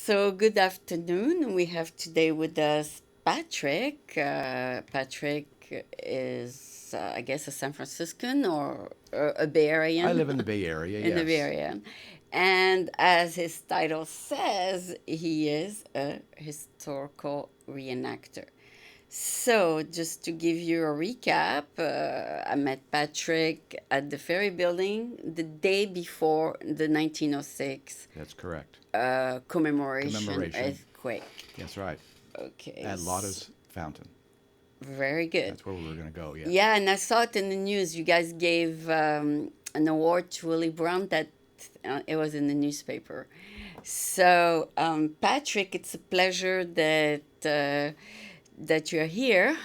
So, good afternoon. We have today with us Patrick. Patrick is, I guess, a San Franciscan or a Bay I Arean live in the Bay Area, in the Bay yes. Area. And as his title says, he is a historical reenactor. So, just to give you a recap, I met Patrick at the Ferry Building the day before the 1906 That's correct. commemoration Commemoration. earthquake. That's right. Okay, At Lotta's Fountain. very good. That's where we were going to go, yes. Yeah, and I saw it in the news. You guys gave an award to Willie Brown that it was in the newspaper. So, Patrick, it's a pleasure that you're here,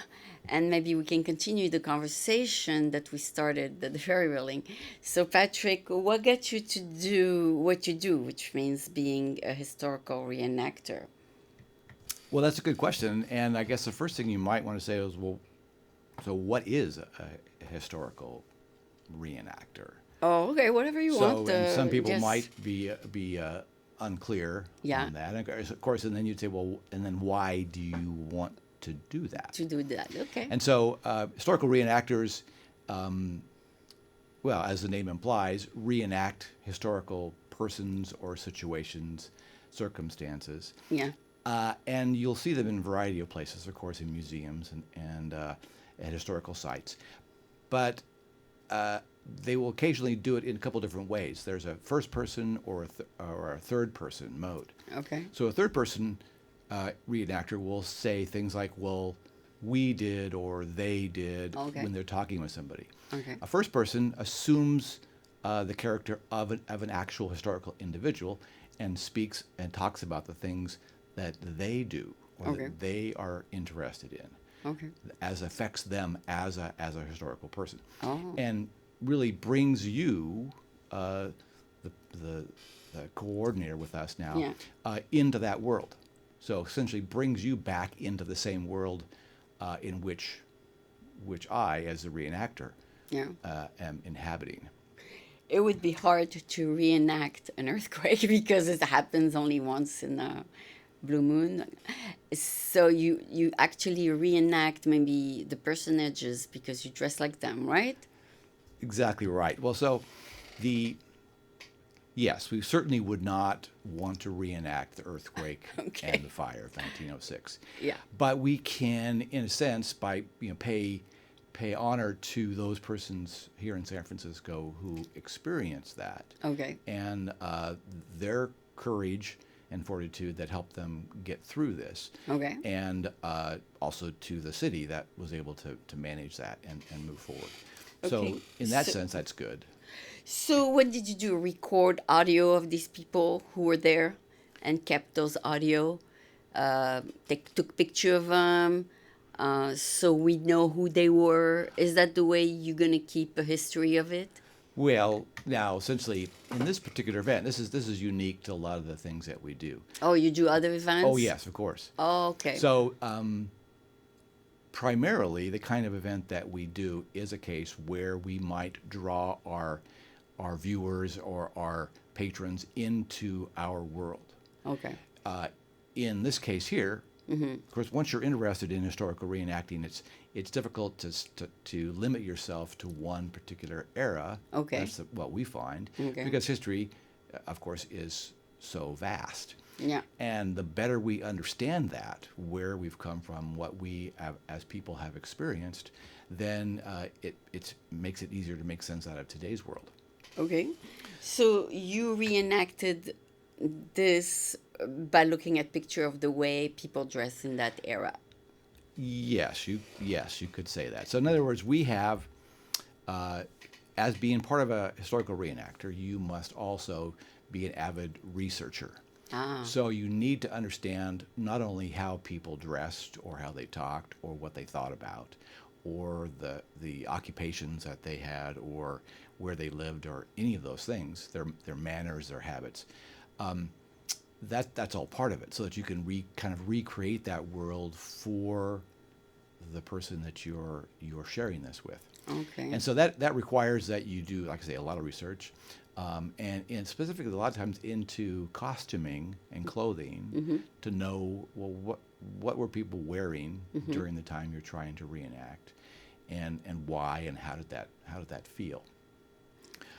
and maybe we can continue the conversation that we started at the ferry railing. So, Patrick, what got you to do what you do, which means being a historical reenactor? Well, that's a good question. And I guess the first thing you might want to say is, well, so what is a historical reenactor? Oh, okay, whatever you So, want. and some people Just might be unclear yeah, on that. And of course, and then you'd say, well, and then why do you want to do that? to do that. Okay. And so, historical reenactors, well, as the name implies, reenact historical persons or situations, circumstances. Yeah. And you'll see them in a variety of places, of course, in museums and at historical sites. But they will occasionally do it in a couple different ways. There's a first person or a third person mode. Okay. So a third person reenactor will say things like, well, we did or they did Okay. when they're talking with somebody. Okay. A first person assumes the character of an actual historical individual and speaks and talks about the things that they do or Okay. that they are interested in Okay. as affects them as a historical person, Oh. and really brings you, the, the the coordinator with us now, Yeah. into that world. So essentially, brings you back into the same world in which I, as a reenactor, Yeah. am inhabiting. It would be hard to reenact an earthquake because it happens only once in a blue moon. So you actually reenact maybe the personages because you dress like them, right? Exactly right. Well, so the yes, we certainly would not want to reenact the earthquake and Okay. the fire of 1906, Yeah. but we can, in a sense, by pay honor to those persons here in San Francisco who experienced that, Okay. and their courage and fortitude that helped them get through this, Okay. and also to the city that was able to manage that and move forward. Okay. So, in that So, sense, that's good. so what did you do? Record audio of these people who were there and kept those audio? They took picture of them, so we know who they were. Is that the way you're gonna keep a history of it? Well, now essentially in this particular event, this is unique to a lot of the things that we do. Oh, you do other Oh events? yes, of course. Oh, okay. So primarily, the kind of event that we do is a case where we might draw our viewers or our patrons into our world. Okay. Uh, in this case here, of course, once you're interested in historical reenacting, it's difficult to limit yourself to one particular era. Okay. That's what we find, Okay. because history, of course, is so vast. Yeah. And the better we understand that, where we've come from, what we have, as people have experienced, then it makes it easier to make sense out of today's world. Okay. So you reenacted this by looking at picture of the way people dress in that era. Yes, you could say that. So in other words, we have, as being part of a historical reenactor, you must also be an avid researcher. Ah. So you need to understand not only how people dressed or how they talked or what they thought about or the occupations that they had or where they lived or any of those things, their manners, their habits. That's all part of it, so that you can kind of recreate that world for the person that you're sharing this with. Okay. And so that requires that you do, like I say, a lot of research. and specifically a lot of times into costuming and clothing to know, well, what were people wearing during the time you're trying to reenact, and why, and how did that feel?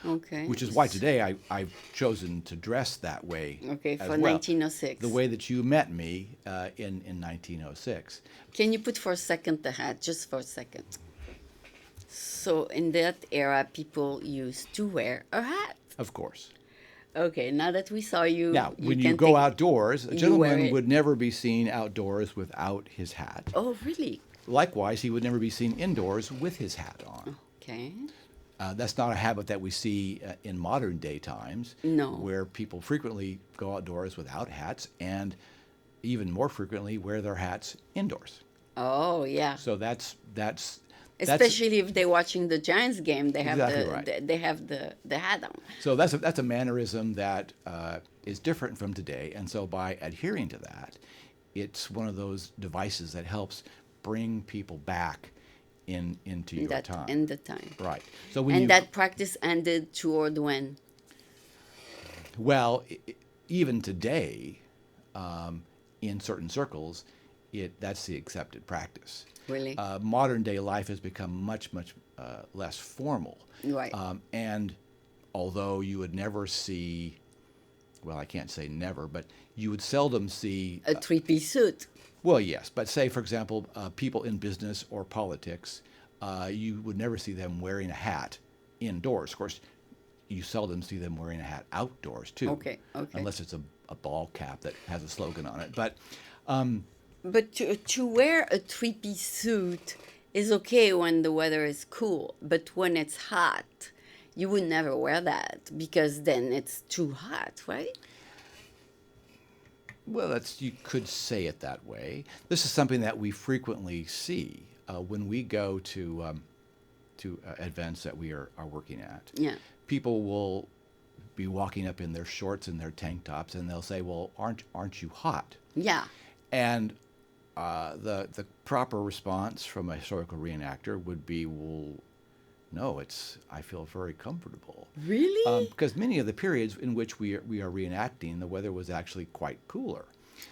Okay. Which is why today I've chosen to dress that way. Okay, as for well. 1906. The way that you met me in 1906. Can you put for a second the hat, just for a second? So in that era, people used to wear a hat. Of course. Okay, now that we saw you, Now, when you can go take- outdoors, a you wear gentleman it. would never be seen outdoors without his hat. Oh, really? Likewise, he would never be seen indoors with his hat on. Okay. That's not a habit that we see in modern day times, No. where people frequently go outdoors without hats, and even more frequently wear their hats indoors. Oh, yeah. So that's Especially if they're watching the Giants game, they have Exactly right. they have the hat on. so that's a mannerism that is different from today, and so by adhering to that, it's one of those devices that helps bring people back into your That time. in the time. Right. So when And you, that practice ended toward when? well, even today, in certain circles, that's the accepted practice. Really? Modern day life has become much less formal. Right. And although you would never see, well, I can't say never, but you would seldom see. A three-piece suit. Well, yes, but say, for example, people in business or politics, you would never see them wearing a hat indoors. Of course, you seldom see them wearing a hat outdoors, too. Okay. Unless it's a ball cap that has a slogan on it. But to wear a three-piece suit is okay when the weather is cool. But when it's hot, you would never wear that because then it's too hot, right? Well, you could say it that way. This is something that we frequently see when we go to events that we are working at. Yeah. People will be walking up in their shorts and their tank tops, and they'll say, "Well, aren't you hot?" Yeah. And the proper response from a historical reenactor would be, "Well, no, I feel very comfortable." Really? Because many of the periods in which we are reenacting, the weather was actually quite cooler.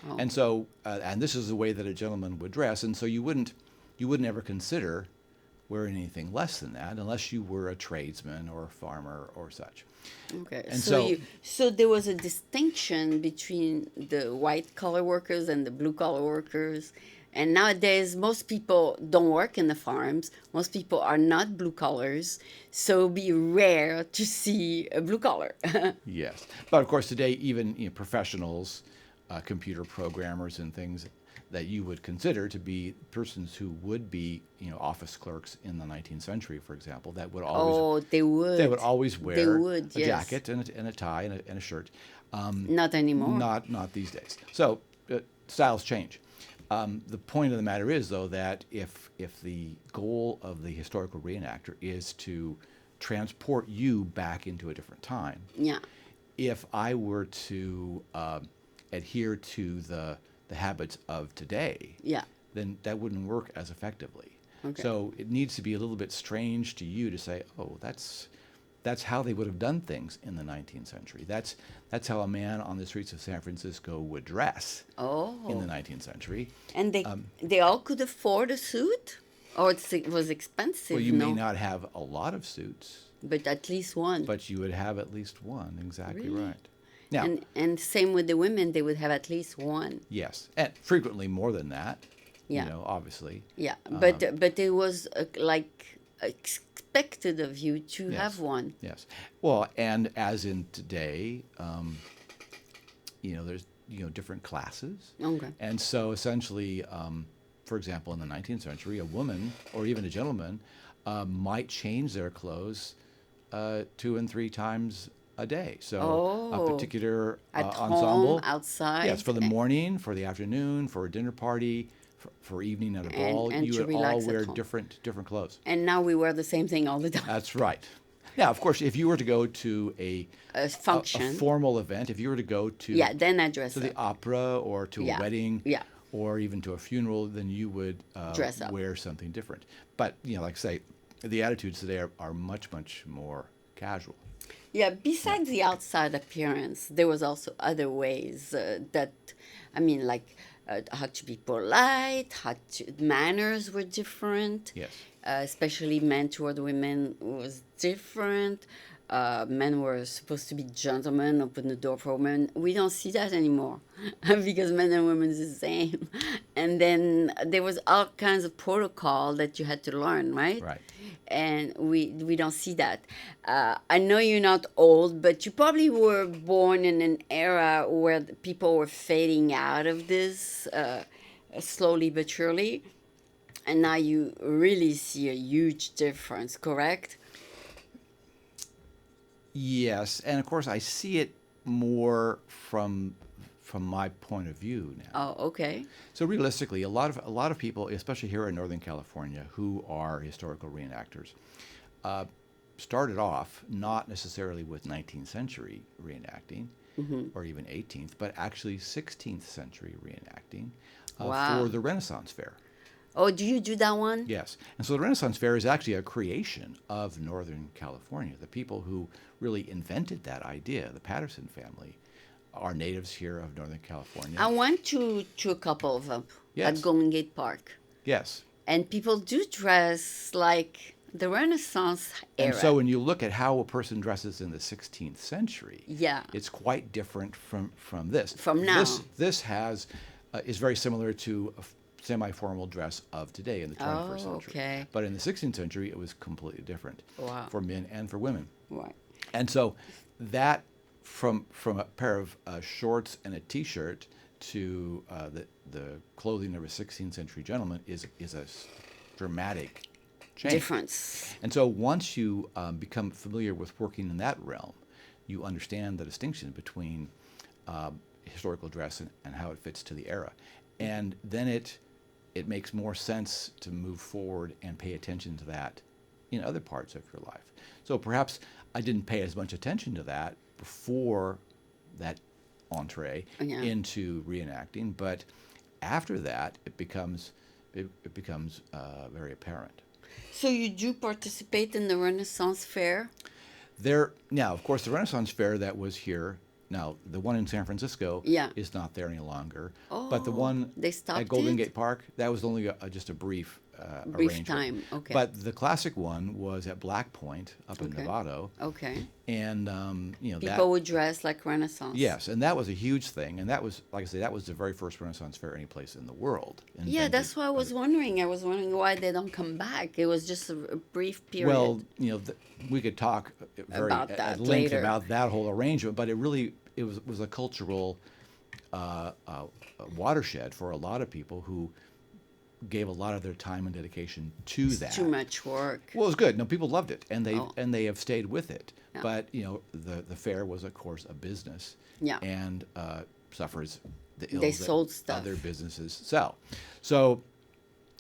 Oh. And so, and this is the way that a gentleman would dress, and so you wouldn't ever consider wearing anything less than that unless you were a tradesman or a farmer or such. Okay. And So there was a distinction between the white collar workers and the blue collar workers. And nowadays, most people don't work in the farms. Most people are not blue collars. So it'd be rare to see a blue collar. Yes, but of course today, even professionals, computer programmers, and things that you would consider to be persons who would be office clerks in the 19th century, for example, that would always Oh, they would. they would always wear They would, a yes. jacket and a tie and a shirt. Not anymore. Not these days. So styles change. The point of the matter is, though, that if the goal of the historical reenactor is to transport you back into a different time, Yeah. if I were to adhere to the habits of today, Yeah. then that wouldn't work as effectively. Okay. So it needs to be a little bit strange to you to say, "Oh, that's how they would have done things in the 19th century. That's how a man on the streets of San Francisco would dress in the 19th century." And they all could afford a suit? Or it was expensive, Well, you no? may not have a lot of suits, But at least one. but you would have at least one. Exactly Really? right. Now, And same with the women, they would have at least one. yes, and frequently more than that. Yeah. Obviously. Yeah, but it was like expected of you to Yes. have one. Yes. Well, and as in today, there's different classes, Okay. and so essentially, for example, in the 19th century, a woman or even a gentleman might change their clothes 2 and 3 times a day. So a Oh. particular At ensemble. home, outside. Yes, for the morning, for the afternoon, for a dinner party, for evening at a ball, and you to would all relax at wear home. different clothes. And now we wear the same thing all the time. That's right. Now, of course, if you were to go to a Function. formal event, if you were to go to Yeah, then I dress to the up. opera or to Yeah, a wedding, yeah. or even to a funeral, then you would Dress up. wear something different. But like I say, the attitudes today are much more casual. Yeah, Yeah. besides the outside appearance, there was also other ways that, I mean, like how to be polite, manners were different, Yes. especially men toward women was different. Men were supposed to be gentlemen, open the door for women. We don't see that anymore because men and women is the same. And then there was all kinds of protocol that you had to learn, right? Right. And we don't see that. I know you're not old, but you probably were born in an era where the people were fading out of this slowly but surely, and now you really see a huge difference. Correct? Yes, and of course I see it more from my point of view now. Oh, okay. So realistically, a lot of people, especially here in Northern California, who are historical reenactors, uh, started off not necessarily with 19th century reenacting or even 18th, but actually 16th century reenacting for Wow. the Renaissance Fair. Oh, do you do that one? Yes. And so the Renaissance Fair is actually a creation of Northern California. The people who really invented that idea, the Patterson family, are natives here of Northern California. I went to a couple of them at Yes. Golden Gate Park, Yes. and people do dress like the Renaissance And era. so when you look at how a person dresses in the 16th century, Yeah, it's quite different from this. from This now. this has is very similar to a semi-formal dress of today in the 21st Oh, century. okay. But in the 16th century, it was completely different Wow. for men and for women. Right. And so that from a pair of shorts and a T-shirt to the clothing of a 16th century gentleman is a dramatic change. Difference. And so once you become familiar with working in that realm, you understand the distinction between historical dress and how it fits to the era, and then it makes more sense to move forward and pay attention to that in other parts of your life. So perhaps I didn't pay as much attention to that before that entree Yeah. into reenacting, but after that it becomes very apparent. So you do participate in the Renaissance Fair? There now, of course, the Renaissance Fair that was here. Now, the one in San Francisco Yeah. is not there any longer, but the Oh, one they at stopped Golden it? Gate Park, that was only just a brief Brief arrangement. time. Okay. But the classic one was at Black Point up in Okay. Novato, Okay. and that. People would dress like Renaissance. Yes, and that was a huge thing, and that was, like I say, that was the very first Renaissance Fair any place in the world. Yeah, that's Invented why I by was the- wondering. I was wondering why they don't come back. It was just a brief period. Well, we could talk very About that at length later. about that whole arrangement, but it was a cultural watershed for a lot of people who gave a lot of their time and dedication to It's that. too much work. Well, it was good. No, people loved it, and Oh. they have stayed with it. Yeah. But the fair was, of course, a business, Yeah. and suffers the ills They that sold stuff. other businesses sell. So,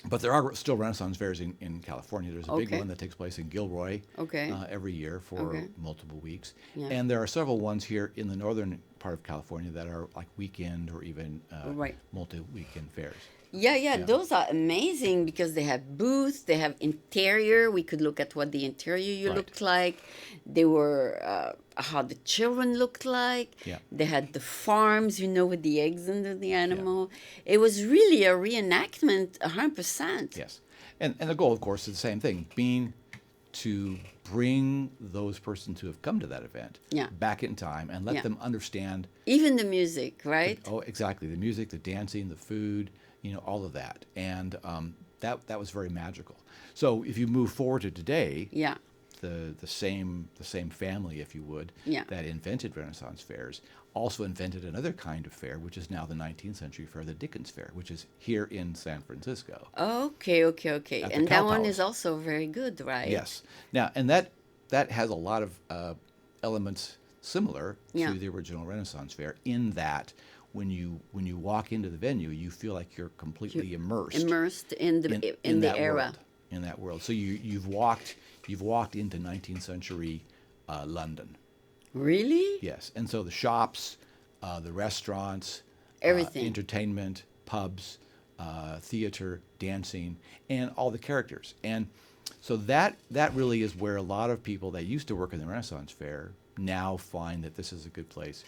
but there are still Renaissance fairs in California. There's a big Okay. one that takes place in Gilroy Okay. every year for Okay. multiple weeks, Yeah. and there are several ones here in the northern part of California that are like weekend or even Right. multi-weekend fairs. Yeah, yeah, Yeah. those are amazing because they have booths, they have interior. We could look at what the interior you Right. looked like. They were how the children looked like. Yeah. They had the farms, with the eggs under the animal. It was really a reenactment, 100%. Yes, and the goal, of course, is the same thing, being to bring those persons who have come to that event Yeah. back in time and let Yeah. them understand. Even the music, right? Oh, exactly, the music, the dancing, the food, all of that, and that was very magical. So if you move forward to today, Yeah, the same family, if you would, Yeah. that invented Renaissance fairs also invented another kind of fair, which is now the 19th century fair, the Dickens Fair, which is here in San Francisco. okay, okay, okay. At the And Cow that one Palace. is also very good, right? Yes. Now, and that has a lot of elements similar Yeah. to the original Renaissance Fair in that when you walk into the venue, you feel like you're completely immersed Immersed in the that era. world, in that world. So you've walked into 19th century London. Really? Yes, and so the shops, the restaurants, Everything. entertainment, pubs, theater, dancing, and all the characters. And So that really is where a lot of people that used to work in the Renaissance Fair now find that this is a good place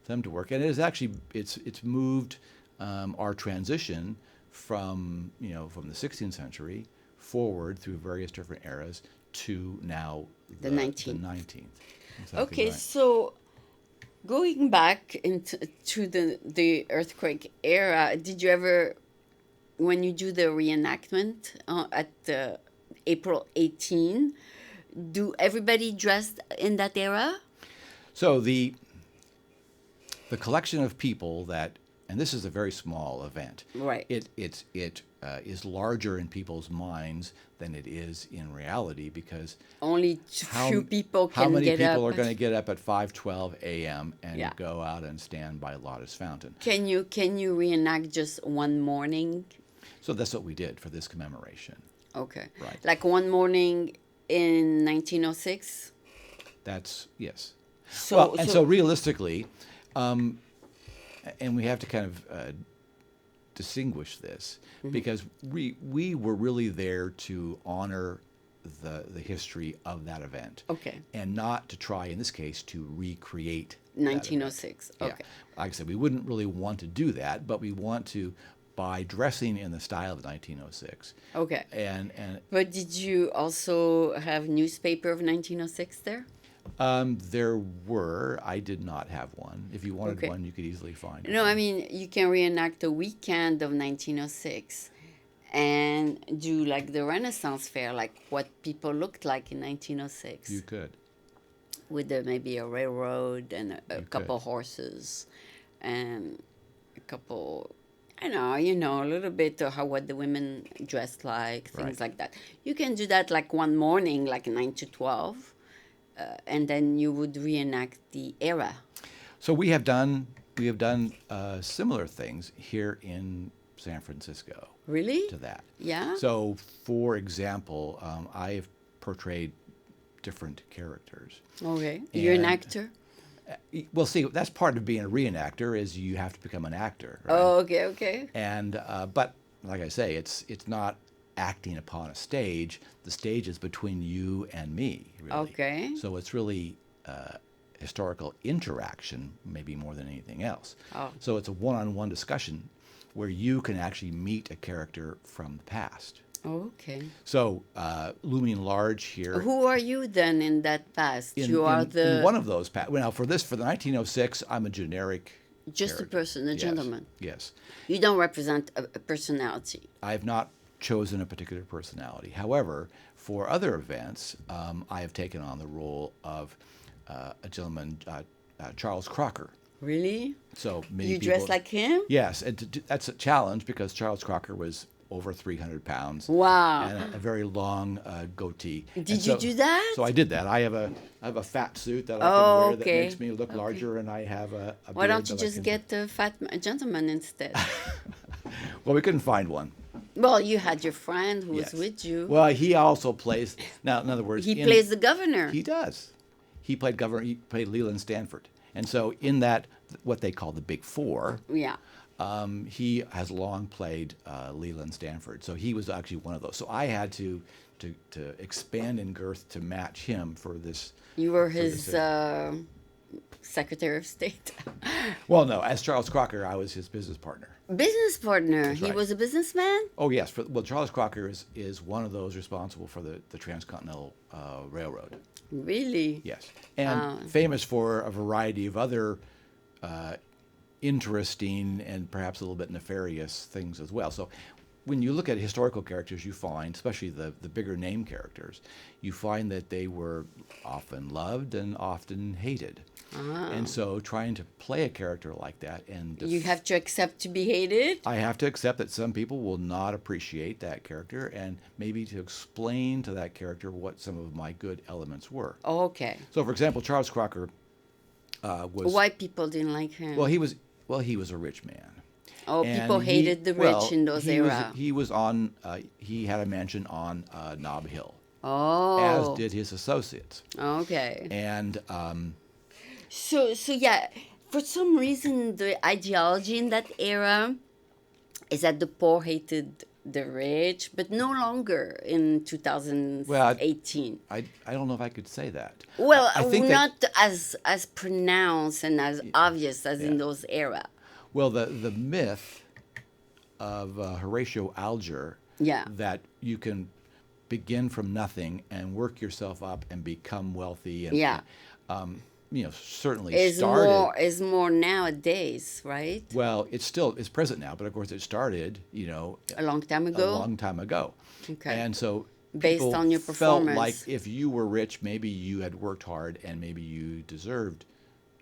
for them to work. And it is actually it's moved our transition from from the 16th century forward through various different eras to now The the 19th. 19th. Exactly Okay, right. so going back into to the earthquake era, did you ever, when you do the reenactment at April 18, do everybody dressed in that era? So the collection of people that, and this is a very small event. Right. It is larger in people's minds than it is in reality because Only few people how can many get people up. are going to get up at 5:12 a.m. and Yeah. go out and stand by Lotta's fountain? Can you reenact just one morning? So that's what we did for this commemoration. Okay. Right. Like one morning in 1906. That's yes. So Well, and so realistically, and we have to kind of distinguish this because we were really there to honor the history of that event. Okay. And not to try, in this case, to recreate that event. 1906. Yeah. Okay. Like I said, we wouldn't really want to do that, but we want to, by dressing in the style of 1906. Okay. And But did you also have newspaper of 1906 there? there were, I did not have one. If you wanted Okay. one, you could easily find No, one. I mean you can reenact the weekend of 1906 and do like the Renaissance Fair, like what people looked like in 1906, You could. with maybe a railroad and a You couple could. horses and a couple, a little bit of how what the women dressed like, things Right. like that. You can do that like one morning, like 9 to 12, and then you would reenact the era. So we have done similar things here in San Francisco Really? to that. Yeah? So, for example, I've portrayed different characters. Okay. You're an And- actor? Well, see, that's part of being a reenactor is you have to become an actor, right? Oh, okay, okay. And but like I say, it's not acting upon a stage. The stage is between you and me, really. Okay. So it's really historical interaction, maybe more than anything else. Oh. So it's a one-on-one discussion where you can actually meet a character from the past. Okay. So looming large here. Who are you then in that past? You are in one of those well, for the 1906, I'm a generic just a character. person, a Yes, gentleman. Yes. You don't represent a personality. I have not chosen a particular personality. However, for other events, I have taken on the role of a gentleman, Charles Crocker. Really? So many You people, dress like him? Yes, and that's a challenge because Charles Crocker was over 300 pounds. Wow. And a very long goatee. Did And you do that? So I did that. I have a fat suit that I Oh, can wear that okay. makes me look larger, and I have a Why beard don't you that I just can- get a fat gentleman instead? Well, we couldn't find one. Well, you had your friend who was Yes. with you. Well, he also plays. Now, in other words, He plays the governor. He does. He played governor. He played Leland Stanford, and so in that, what they call the Big Four, Yeah. he has long played Leland Stanford. So he was actually one of those. So I had to expand in girth to match him for this. You were for his this, Secretary of State. Well, no, as Charles Crocker, I was his business partner. Business partner. That's He right. was a businessman? Oh yes, well Charles Crocker is one of those responsible for the Transcontinental Railroad. Really? Yes, and famous for a variety of other interesting and perhaps a little bit nefarious things as well. So when you look at historical characters, you find, especially the bigger name characters, you find that they were often loved and often hated. And so trying to play a character like that and You have to accept to be hated? I have to accept that some people will not appreciate that character and maybe to explain to that character what some of my good elements were. Okay. So, for example, Charles Crocker was Why people didn't like him? he was a rich man. Oh, And people hated the rich in those era. He was on. He had a mansion on Nob Hill, Oh. as did his associates. Okay. And So yeah, for some reason, the ideology in that era is that the poor hated the rich, but no longer in Well, 2018. I don't know if I could say that. Well, I think that not as pronounced and as obvious as yeah. in those era. Well, the myth of Horatio Alger Yeah, that you can begin from nothing and work yourself up and become wealthy yeah. certainly Is started. more nowadays, right? Well, it's present now, but of course it started A long time a ago. long time ago, Okay. and so Based people on your felt like performance. if you were rich, maybe you had worked hard and maybe you deserved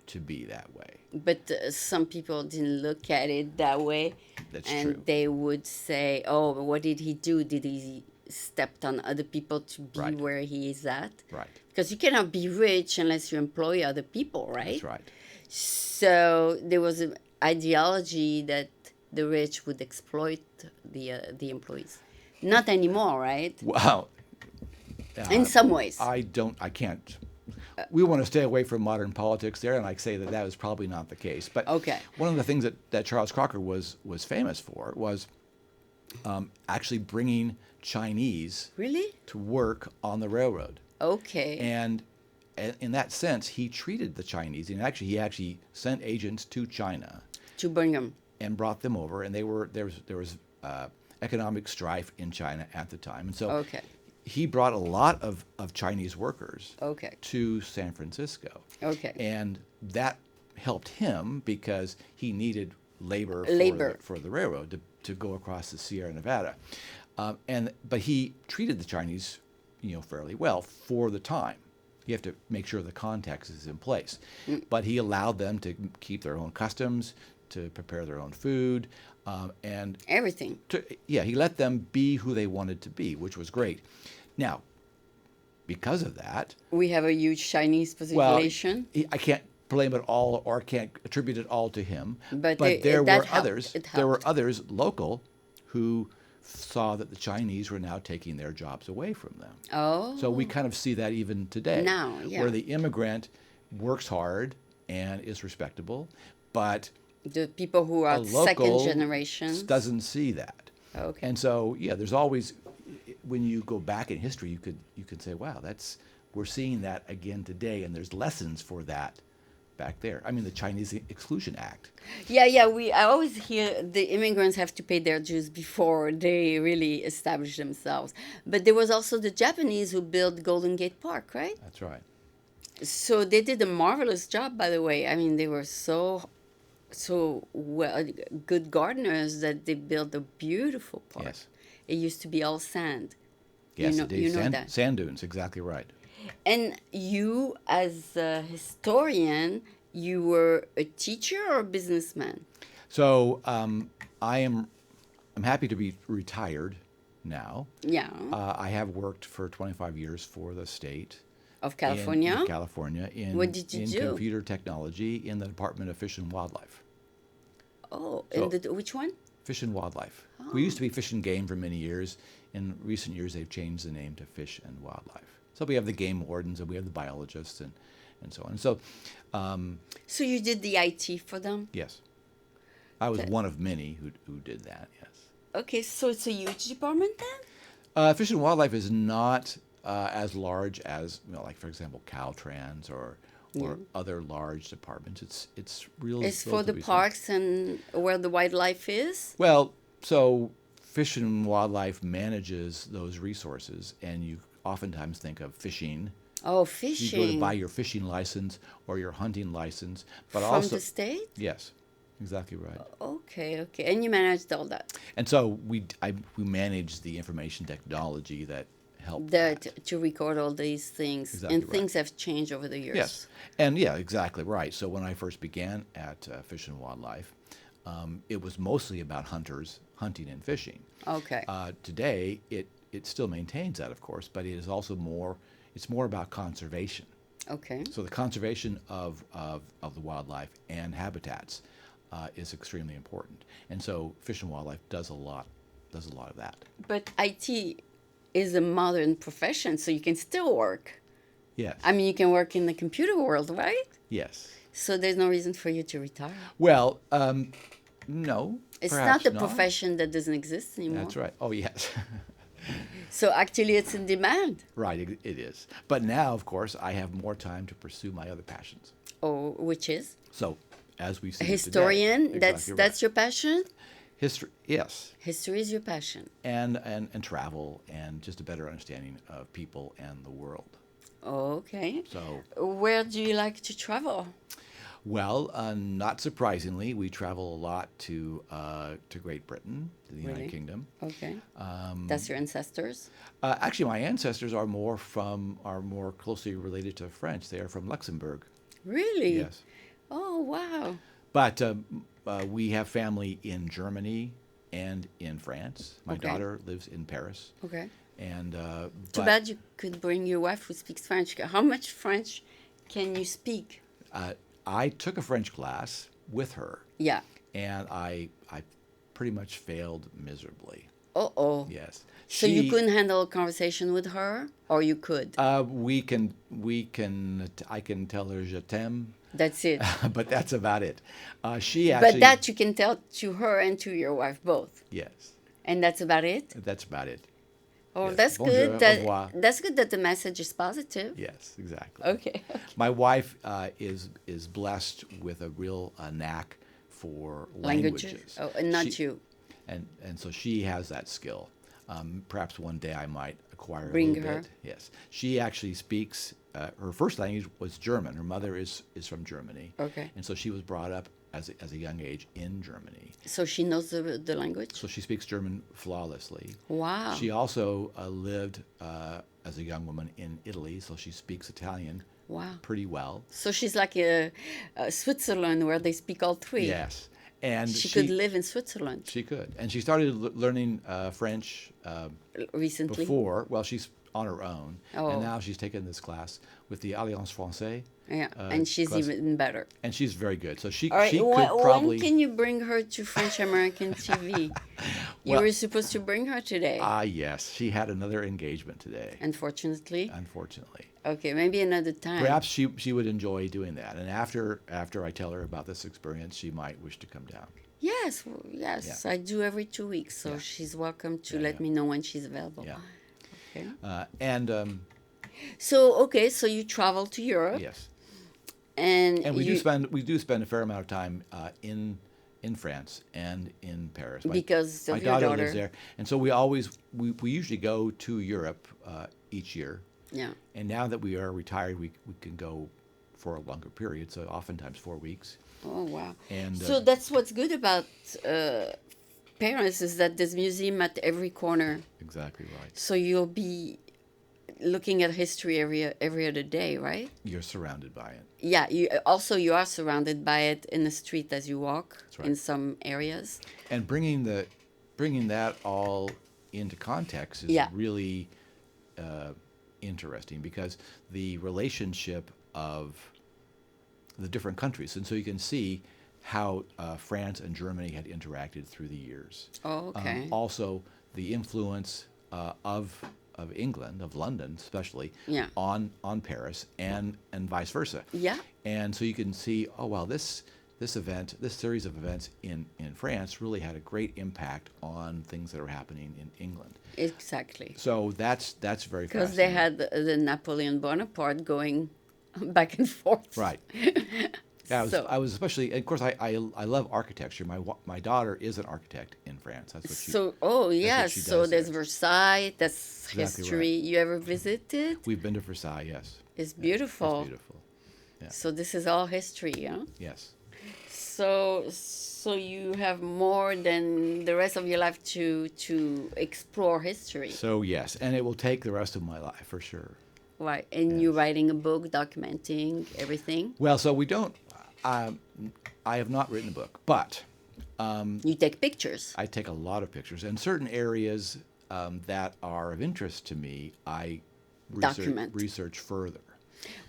to be that way. But some people didn't look at it that way, That's true. and they would say, "Oh, what did he do? Did he stepped on other people to be Right. where he is at?" Right. Because you cannot be rich unless you employ other people, That's right? right. So there was an ideology that the rich would exploit the employees. Not anymore, right? Wow. In some ways. I can't. We want to stay away from modern politics there, and I say that was probably not the case. But Okay. one of the things that Charles Crocker was famous for was actually bringing Chinese Really? to work on the railroad. Okay. And in that sense, he treated the Chinese, and he actually sent agents to China To bring them. and brought them over, and there was economic strife in China at the time, and so Okay. he brought a lot of Chinese workers Okay. to San Francisco, Okay. and that helped him because he needed labor Labor. for the railroad to go across the Sierra Nevada, but he treated the Chinese, fairly well for the time. You have to make sure the context is in place, but he allowed them to keep their own customs, to prepare their own food, and Everything. he let them be who they wanted to be, which was great. Now, because of that, We have a huge Chinese well, population. I can't blame it all or can't attribute it all to him. But there that were helped. others. It There were helped. others local who saw that the Chinese were now taking their jobs away from them. Oh. So we kind of see that even today, Now, yeah. where the immigrant works hard and is respectable, but The people who a are second local generations. doesn't see that. Okay. And so, there's always, when you go back in history, you could say, wow, we're seeing that again today, and there's lessons for that back there. I mean, the Chinese Exclusion Act. Yeah, yeah. I always hear the immigrants have to pay their dues before they really establish themselves. But there was also the Japanese who built Golden Gate Park, right? That's right. So they did a marvelous job, by the way. I mean, they were so well good gardeners that they built a beautiful park. Yes. It used to be all sand. Yes, know- indeed. you know that. Sand dunes, exactly right. And you, as a historian, you were a teacher or a businessman? So I'm happy to be retired now. Yeah. I have worked for 25 years for the state. Of California? In California, What did you in do? computer technology in the Department of Fish and Wildlife. Oh, So- and which one? Fish and Wildlife. We used to be Fish and Game for many years. In recent years, they've changed the name to Fish and Wildlife. So we have the game wardens and we have the biologists and so on. And so, So you did the IT for them? yes, I was Okay. one of many who did that, yes. Okay, so it's a huge department then? Fish and Wildlife is not as large as, like, for example, Caltrans or other large departments. It's really It's for the relatively small. parks and where the wildlife is? Well, so Fish and Wildlife manages those resources, and you oftentimes think of fishing. Oh, You fishing. go to buy your fishing license or your hunting license, but From also the state? yes, exactly right. Okay, okay. And you managed all that? And so we manage the information technology that helped That that. to record all these things. Exactly And right. things have changed over the years. Yes, and yeah, exactly right. So when I first began at Fish and Wildlife, it was mostly about hunters hunting and fishing. Okay. Today, it still maintains that, of course, but it is also more. It's more about conservation. Okay. So the conservation of the wildlife and habitats is extremely important, and so Fish and Wildlife does a lot of that. But IT is a modern profession, so you can still work. Yes. I mean, you can work in the computer world, right? Yes. So there's no reason for you to retire. Well, No, It's not perhaps a not. profession that doesn't exist anymore. That's right. Oh, yes. So actually, it's in demand. Right, it is. But now, of course, I have more time to pursue my other passions. Oh, which is So, as we see it today, historian. exactly right. That's your passion. History, yes, History is your passion. and travel and just a better understanding of people and the world. Okay. So, Where do you like to travel? well, not surprisingly, we travel a lot to Great Britain, to the United Really? Kingdom. Okay. That's your ancestors? Actually, my ancestors are more closely related to French. They are from Luxembourg. Really? Yes, Oh, wow. but we have family in Germany and in France. My Okay. daughter lives in Paris, Okay. and Too bad you could bring your wife who speaks French. How much French can you speak? uh, I took a French class with her, Yeah. and I pretty much failed miserably. Oh. Yes, So you couldn't handle a conversation with her, or you could? I can tell her je t'aime, That's it. but that's about it. She But actually, that you can tell to her and to your wife both. yes, And that's about it? that's about it. Oh, Yes. that's Bonjour, good. au revoir. That's good that the message is positive. Yes, exactly. Okay. My wife is blessed with a real knack for languages. Oh, and not She- you. and so she has that skill. Perhaps one day I might acquire Bring a little her. bit. Yes, she actually speaks. Her first language was German. Her mother is from Germany. Okay. And so she was brought up as a young age in Germany. So she knows the language? So she speaks German flawlessly. Wow. She also lived as a young woman in Italy, so she speaks Italian Wow. pretty well. So she's like a Switzerland where they speak all three. Yes, and She could live in Switzerland She could, and she started learning French recently. before. Well, she's on her own, Oh. and now she's taken this class with the Alliance Française, Yeah, and she's class- even better. and she's very good. So she All right, she could when probably. can you bring her to French American TV? You Well- were supposed to bring her today. Yes, she had another engagement today. Unfortunately. Unfortunately, Okay, maybe another time. perhaps she would enjoy doing that, and after I tell her about this experience, she might wish to come down. Yes, yes. Yeah. I do every 2 weeks, so Yeah. she's welcome to Yeah, let yeah. me know when she's available. Yeah, Okay. and So you travel to Europe, yes, and and we you, do spend a fair amount of time in France and in Paris. Because of my your daughter daughter. lives there, and so we usually go to Europe each year. Yeah. And now that we are retired, we can go for a longer period, so oftentimes 4 weeks. Oh wow. And So that's what's good about Paris is that there's museum at every corner. exactly right. So you'll be looking at history every other day, right? You're surrounded by it. Yeah. You are surrounded by it in the street as you walk That's right. in some areas. And bringing that all into context is Yeah. really interesting because the relationship of the different countries, and so you can see how France and Germany had interacted through the years. Oh, okay. Also, the influence of England, of London especially, Yeah. on Paris, and vice versa. Yeah. And so you can see, oh well, this series of events in France really had a great impact on things that are happening in England. Exactly. So that's very Because they fascinating. had the Napoleon Bonaparte going back and forth. Right. Yeah, So- I was especially, of course, I love architecture. My daughter is an architect in France. That's what she. So, oh yeah, she so does there's there. Versailles, that's Exactly history. You ever visited? We've been to Versailles. Yes. It's Yeah, beautiful. It's beautiful. So this is all history, huh? Yes. So you have more than the rest of your life to explore history. So yes, and it will take the rest of my life for sure. Right. And you're writing a book documenting everything. Well, so we don't. I have not written a book, but You take pictures. I take a lot of pictures, and certain areas that are of interest to me, I Document. research further.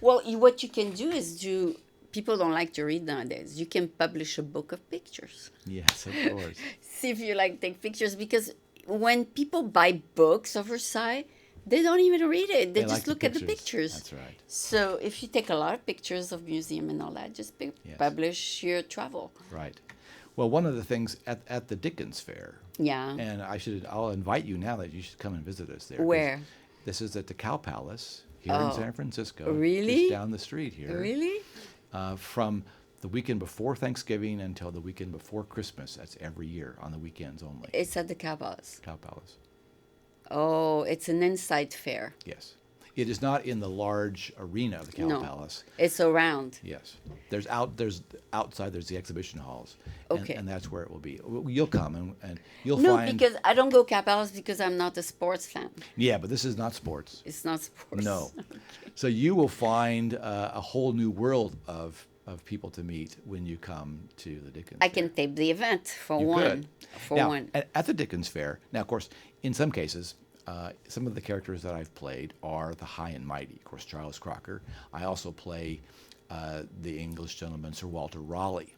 Well, what you can do is do. People don't like to read nowadays. You can publish a book of pictures. Yes, of course. See if you like take pictures, because when people buy books of Versailles, they don't even read it. They like just the look at the pictures. That's right. So if you take a lot of pictures of museum and all that, just Yes. publish your travel. Right. Well, one of the things at the Dickens Fair, Yeah. and I'll invite you now that you should come and visit us there. 'Cause Where? this is at the Cow Palace here in Oh, San Francisco, really? just down the street here. Really? From the weekend before Thanksgiving until the weekend before Christmas. That's every year on the weekends only. It's at the Cabas. Cow Palace. Oh, it's an inside fair. Yes. It is not in the large arena of the Cow No. Palace. It's around. Yes. There's outside there's the exhibition halls. Okay. And that's where it will be. You'll come and you'll No, find because I don't go Cabas because I'm not a sports fan. Yeah, but this is not sports. It's not sports. No. So you will find a whole new world of people to meet when you come to the Dickens I Fair. can tape the event for You one. could. For now, one. At the Dickens Fair, now, of course, in some cases, some of the characters that I've played are the high and mighty. Of course, Charles Crocker. I also play the English gentleman, Sir Walter Raleigh,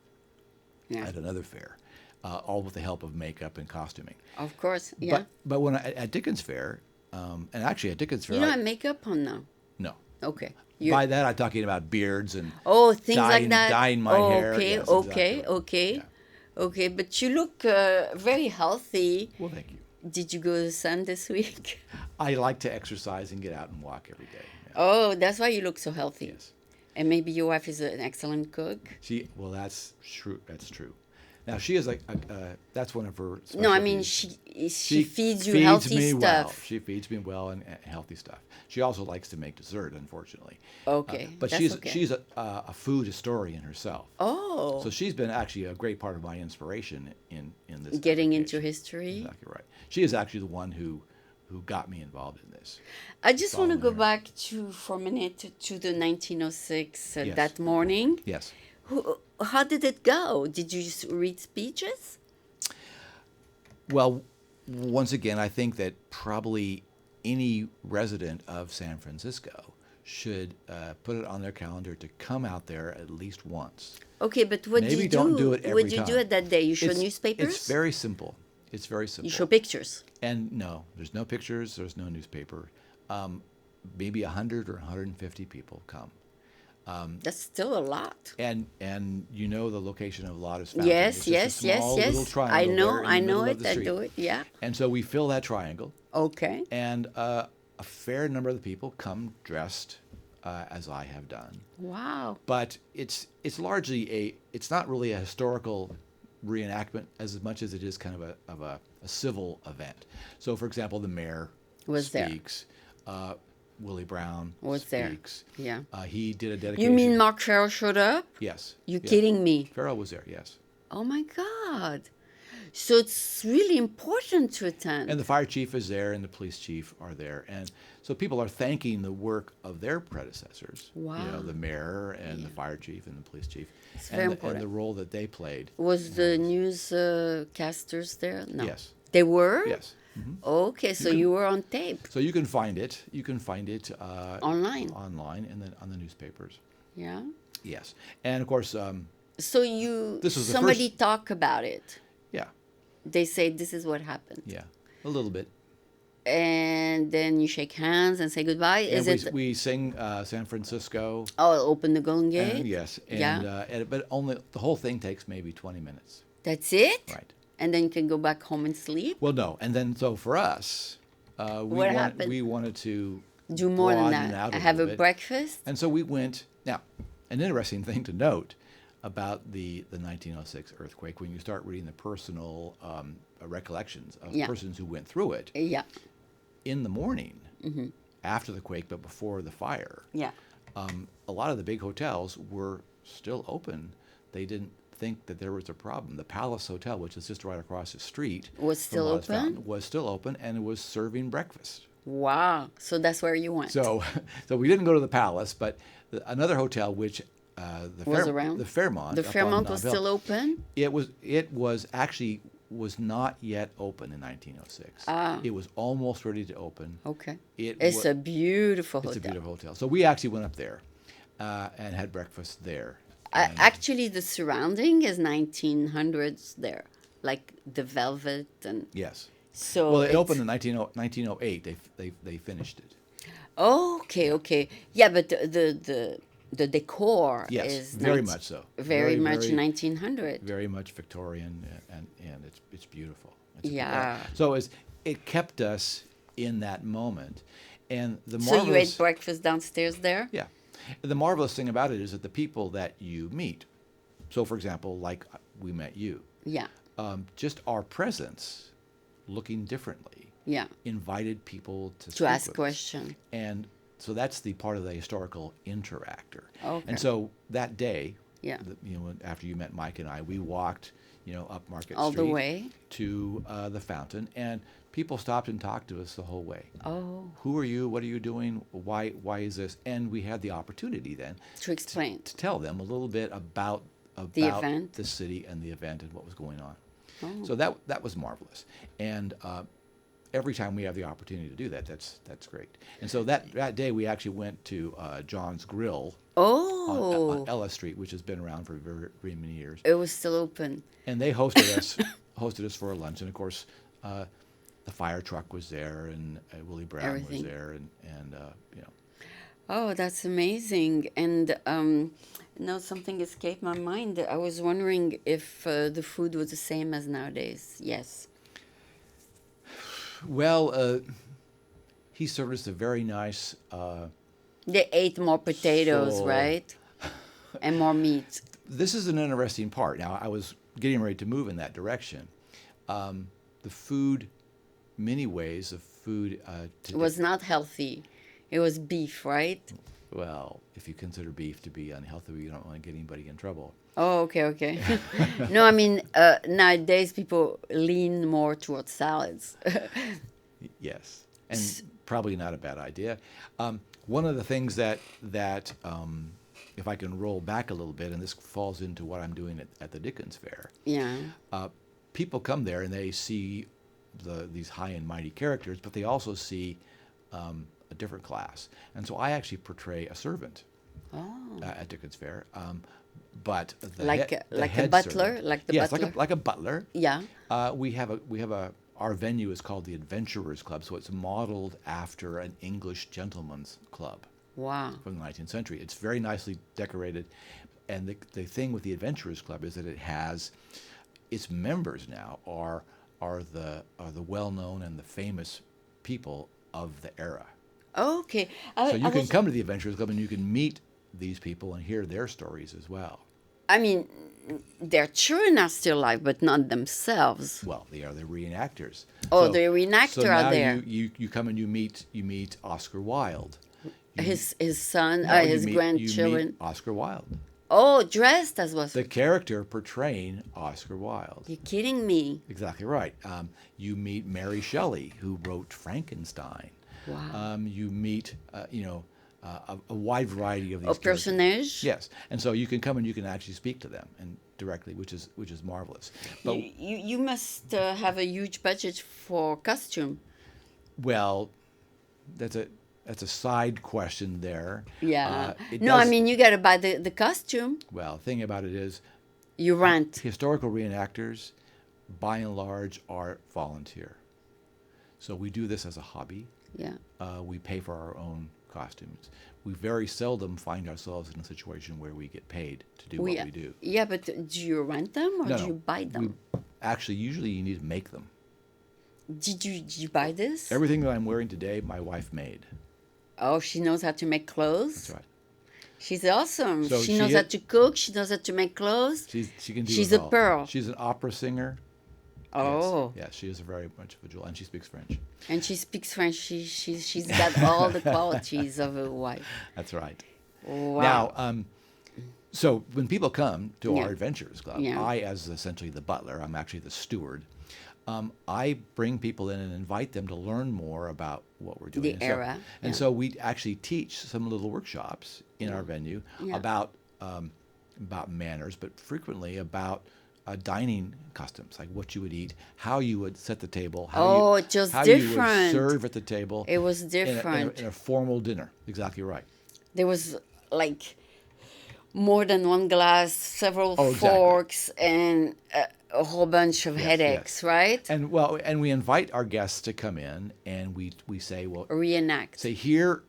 Yeah. at another fair, all with the help of makeup and costuming. Of course. Yeah. But when at Dickens Fair, and actually at Dickens Fair, You don't have makeup on now. no. Okay. By that, I'm talking about beards and Oh, things dyeing, like that. dyeing my hair. Okay, Yes, okay, exactly. okay, Yeah. okay. But you look very healthy. Well, thank you. Did you go to the sun this week? I like to exercise and get out and walk every day. Yeah. Oh, that's why you look so healthy. Yes. And maybe your wife is an excellent cook. Well, that's true. That's true. Now she is that's one of her. No, I mean specialties. she feeds you feeds healthy me well. stuff. She feeds me well and healthy stuff. She also likes to make dessert, unfortunately. Okay, But that's she's okay. she's a food historian herself. Oh, So she's been actually a great part of my inspiration in this. getting into application. history. Exactly right. She is actually the one who got me involved in this. I just want to go Following her. back for a minute to the 1906 Yes. that morning. Yes. How did it go? Did you just read speeches? Well, once again, I think that probably any resident of San Francisco should put it on their calendar to come out there at least once. Okay, but what do Maybe you don't do? do it every What do you do time. at that day? You show It's- newspapers? It's very simple. It's very simple. You show pictures. And no, there's no pictures. There's no newspaper. Maybe 100 or 150 people come. That's still a lot. And you know the location of Lotta's Fountain. Yes, It's just a yes, yes, small little yes. triangle I know, there in I the know middle of it. the I street. do it. Yeah. And so we fill that triangle, Okay. and a fair number of the people come dressed as I have done. Wow. But it's largely it's not really a historical reenactment as much as it is kind of a civil event. So, for example, the mayor Was there. speaks. Willie Brown Was there. speaks. Yeah. He did a You dedication. mean Mark Farrell showed up? Yes. You yeah. kidding me? Farrell was there, yes. Oh my God. So it's really important to attend. And the fire chief is there, and the police chief are there, and so people are thanking the work of their predecessors. You Wow. know, the mayor and the fire chief and the police chief, It's very and important. the role that they played. Was the newscasters there? No. Yes. They were? Yes. Mhm. Okay, so you were on tape. So you can find it. You can find it Online. online, and then on the newspapers. Yeah. Yes, and of course, So you This was the somebody first- talk about it. yeah, They say this is what happened. yeah, a little bit. And then you shake hands and say goodbye. Is And it we sing San Francisco. oh open the Golden Gate? And, yes, and, Yeah. but only the whole thing takes maybe 20 minutes. That's it? Right. And then you can go back home and sleep? Well, no, and then so for us, What happened? we wanted to Do more than broaden that. out I have a little bit. breakfast. And so we went. Now, an interesting thing to note about the 1906 earthquake, when you start reading the personal recollections of Yeah. persons who went through it, Yeah. in the morning, after the quake but before the fire, Yeah. a lot of the big hotels were still open. They didn't think that there was a problem. The Palace Hotel, which is just right across the street, Was from still Lotta's open? Fountain, was still open, and it was serving breakfast. Wow. So that's where you went. So, so we didn't go to the Palace, but another hotel, which Was around? the Fairmont. The up on Fairmont was Nob Hill, still open? It was actually was not yet open in 1906. Ah. It was almost ready to open. Okay. It It's wa- a beautiful It's hotel. a beautiful hotel. So we actually went up there and had breakfast there. And- Actually, the surrounding is 1900s there, like the velvet and yes. so. Well, it it's- opened in 1908. They finished it. Okay, okay, yeah, but the the decor Yes, is very much so. very much 1900. Very much Victorian, and it's beautiful. Yeah. So it kept us in that moment, and the So you ate marvelous breakfast downstairs there? yeah, the marvelous thing about it is that the people that you meet. So, for example, like we met you, Yeah. just our presence, looking differently, Yeah. invited people to To speak ask with us. question. And so that's the part of the historical interactor. Okay. And so that day, Yeah. after you met Mike and I, we walked, up Market All Street the way. to the fountain, and people stopped and talked to us the whole way. Oh, Who are you? What are you doing? Why is this? And we had the opportunity then to explain. to tell them a little bit about The event? the city and the event and what was going on. Oh. So that was marvelous. And every time we have the opportunity to do that, that's great. And so that day we actually went to John's Grill Oh, on Ella Street, which has been around for very, very many years. it was still open. And they hosted us for a lunch. And of course, the fire truck was there, and Willie Brown Everything. was there, and Oh, that's amazing. And no, something escaped my mind. I was wondering if the food was the same as nowadays. Yes. well, he served us a very nice. They ate more potatoes, So- right? And more meat. This is an interesting part. Now, I was getting ready to move in that direction. The food, many ways of food. It was not healthy. It was beef, right? Well, if you consider beef to be unhealthy, you don't want to get anybody in trouble. Oh, okay, okay. No, I mean, nowadays people lean more towards salads. Yes, and probably not a bad idea. One of the things that if I can roll back a little bit, and this falls into what I'm doing at the Dickens Fair, Yeah. people come there and they see these high and mighty characters, but they also see a different class. And so I actually portray a servant Oh. at Dickens Fair. But the Like head, a- the like a head butler? servant- Like the yes, butler? like a butler. Yeah. We have our venue is called the Adventurers Club, so it's modeled after an English gentleman's club Wow. from the 19th century. It's very nicely decorated, and the thing with the Adventurers Club is that it has its members now are the well-known and the famous people of the era. Okay. So you can come to the Adventurers Club and you can meet these people and hear their stories as well. I mean, their children are still alive, but not themselves. Well, they are the reenactors. Oh, the reenactor so are now there. You come and you meet Oscar Wilde. His son, No, you his meet- grandchildren. You meet Oscar Wilde. Oh, dressed as was. The character portraying Oscar Wilde. You're kidding me. Exactly right. You meet Mary Shelley, who wrote Frankenstein. Wow. You meet, a wide variety of these A characters. personage? Yes, and so you can come and you can actually speak to them and directly, which is marvelous. But You must have a huge budget for costume. well, that's a side question there. Yeah. It No, I does- mean, you got to buy the costume. Well, the thing about it is, You rent. historical reenactors, by and large, are volunteer. So we do this as a hobby. Yeah. We pay for our own costumes. We very seldom find ourselves in a situation where we get paid to do what we do. Yeah, but do you rent them or No, do no. you buy them? Actually, usually you need to make them. Did you buy this? Everything that I'm wearing today, my wife made. Oh, she knows how to make clothes. That's right. She's awesome. So she she knows is- how to cook. She knows how to make clothes. She can do She's it a all. pearl. She's an opera singer. Oh. Yes, she is very much of a jewel, and she speaks French. And she speaks French. She's got all the qualities of a wife. That's right. Wow. Now, so when people come to Yeah. our Adventurers Club, Yeah. I, as essentially the butler, I'm actually the steward. I bring people in and invite them to learn more about what we're doing. The era, And yeah. so we actually teach some little workshops in our venue Yeah. about manners, but frequently about dining customs, like what you would eat, how you would set the table, Oh, it was how you would different. serve at the table. It was in a- different. in a formal dinner. Exactly right. There was like more than one glass, several Oh, exactly. forks, and a whole bunch of Yes, headaches, yes. right? And we invite our guests to come in, and we say, well, Reenact. say here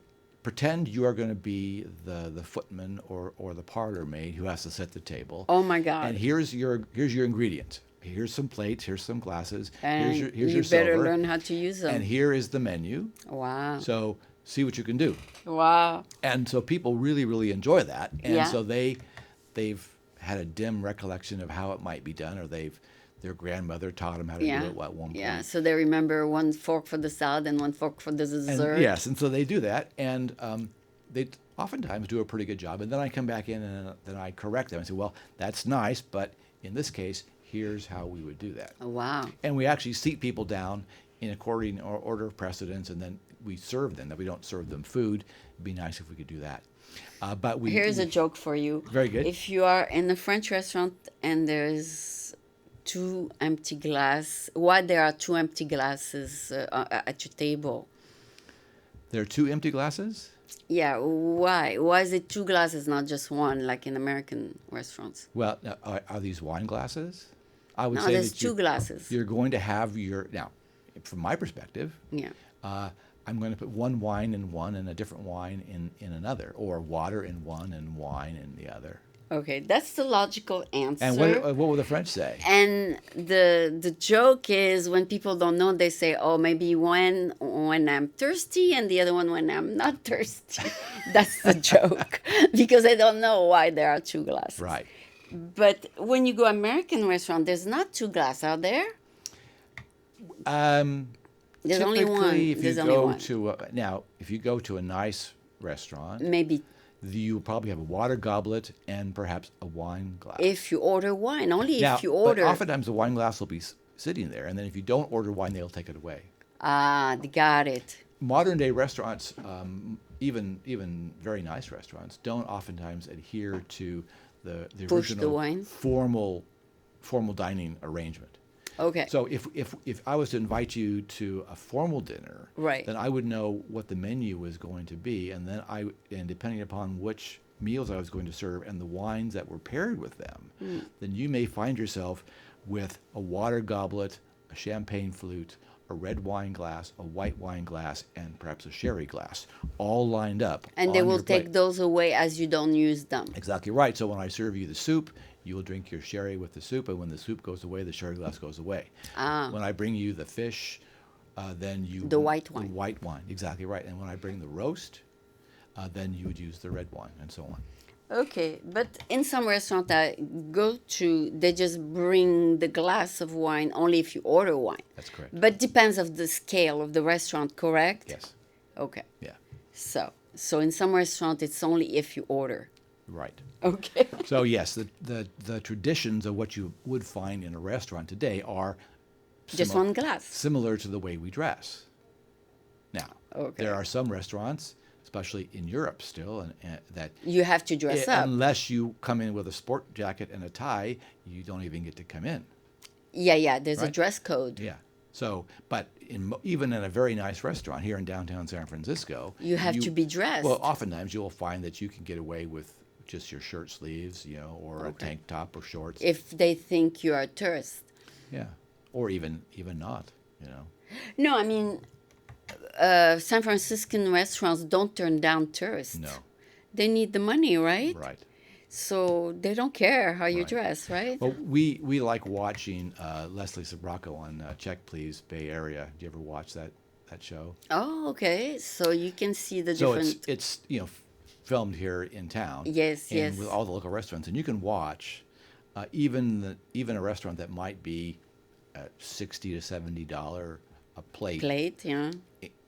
pretend you are going to be the footman or the parlor maid who has to set the table. Oh my And God. here's your ingredient. Here's some plates. Here's some glasses. And Here's you your better silver. learn how to use And them. here is the menu. Wow. So see what you can do. Wow. And so people really, really enjoy that. And Yeah. so they've had a dim recollection of how it might be done, or their grandmother taught them how to do Yeah. it at one Yeah. point. So they remember one fork for the salad and one fork for the And dessert. yes, and so they do that, and they oftentimes do a pretty good job. And then I come back in and then I correct them and say, well, that's nice, but in this case, here's how we would do that. Oh, wow. And we actually seat people down in according or order of precedence, and then we serve them. That we don't serve them food. It'd be nice if we could do that. But Here's a joke for you. Very good. If you are in a French restaurant and there's two empty glass, why there are two empty glasses at your table? There are two empty glasses. Yeah, why? Why is it two glasses, not just one, like in American restaurants? Well, now, are these wine glasses? I would No, say there's that two glasses. you're going to have your now. From my perspective, Yeah. I'm going to put one wine in one and a different wine in another, or water in one and wine in the other. Okay, that's the logical answer. And what will the French say? And the joke is when people don't know, they say, "Oh, maybe when I'm thirsty, and the other one when I'm not thirsty." That's the joke because they don't know why there are two glasses. Right. But when you go American restaurant, there's not two glasses, are there? There's only one. Typically, if you There's only go one. to now, if you go to a nice restaurant, Maybe you probably have a water goblet and perhaps a wine glass. if you order wine, only Now, if you but order. oftentimes the wine glass will be sitting there, and then if you don't order wine, they'll take it away. Ah, got it. Modern day restaurants, even very nice restaurants, don't oftentimes adhere to the Push the original wine. formal dining arrangement. Okay. So if I was to invite you to a formal dinner, Right. then I would know what the menu was going to be, and then and depending upon which meals I was going to serve and the wines that were paired with them, then you may find yourself with a water goblet, a champagne flute, a red wine glass, a white wine glass, and perhaps a sherry glass, all lined up. And they on will your take plate. those away as you don't use them. Exactly right. So when I serve you the soup, you will drink your sherry with the soup, and when the soup goes away, the sherry glass goes away. Ah. When I bring you the fish, then you The white wine. The white wine, exactly right. And when I bring the roast, then you would use the red wine, and so on. Okay, but in some restaurant I go to, they just bring the glass of wine only if you order wine. That's correct. But depends of the scale of the restaurant, correct? Yes. Okay. Yeah. So in some restaurant it's only if you order. Right. Okay. So yes, the traditions of what you would find in a restaurant today are Just one glass. similar to the way we dress. Now, Okay. there are some restaurants, especially in Europe still, and that You have to dress up. unless you come in with a sport jacket and a tie, you don't even get to come in. Yeah, there's a Right. dress code. Yeah. So, but even in a very nice restaurant here in downtown San Francisco, You have to be dressed. Well, oftentimes you'll find that you can get away with just your shirt sleeves, or a Okay. tank top or shorts. If they think you are a tourist. Yeah, or even not. No, I mean, San Franciscan restaurants don't turn down tourists. No. They need the money, right? Right. So they don't care how you Right. dress, right? Well, we like watching Leslie Sbrocco on Check Please Bay Area. Do you ever watch that show? Oh, okay. So you can see the So different. it's filmed here in town. Yes, and yes. with all the local restaurants, and you can watch even a restaurant that might be $60 to $70 a plate, yeah.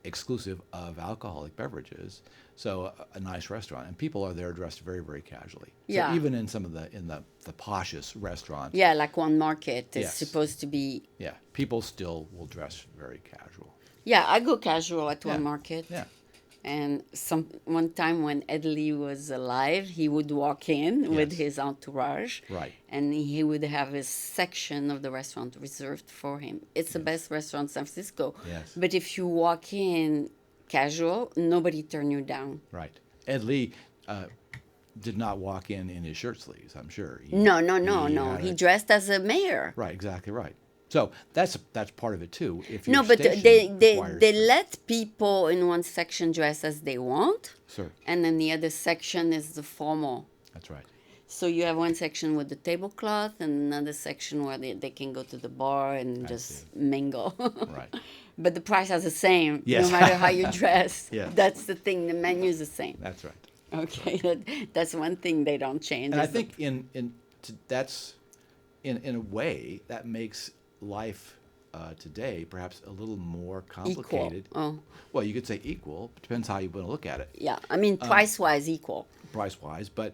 exclusive of alcoholic beverages. So a nice restaurant, and people are there dressed very, very casually. So Yeah. even in some of the poshest restaurants, Yeah, like one market is Yes. supposed to be. yeah, people still will dress very casual. Yeah, I go casual at Yeah. one market. Yeah. And one time when Ed Lee was alive, he would walk in with Yes. his entourage. Right. And he would have a section of the restaurant reserved for him. It's the best restaurant in San Francisco. Yes. But if you walk in casual, nobody turn you down. Right. Ed Lee did not walk in his shirt sleeves, I'm sure. No. had He a- dressed as a mayor. Right, exactly right. So that's part of it too. If No, your but station requires, they let people in one section dress as they want, sir, and then the other section is the formal. that's right. So you have one section with the tablecloth and another section where they can go to the bar and I see. just mingle. Right. But the price is the same, no Yes. matter how you dress. Yes. That's the thing. The menu is the same. That's right. Okay, that's one thing they don't change. And I is the- think that's in a way that makes life today perhaps a little more equal. complicated. Oh, Well, you could say equal. Depends how you want to look at it, yeah. I mean, price-wise, equal. price wise, but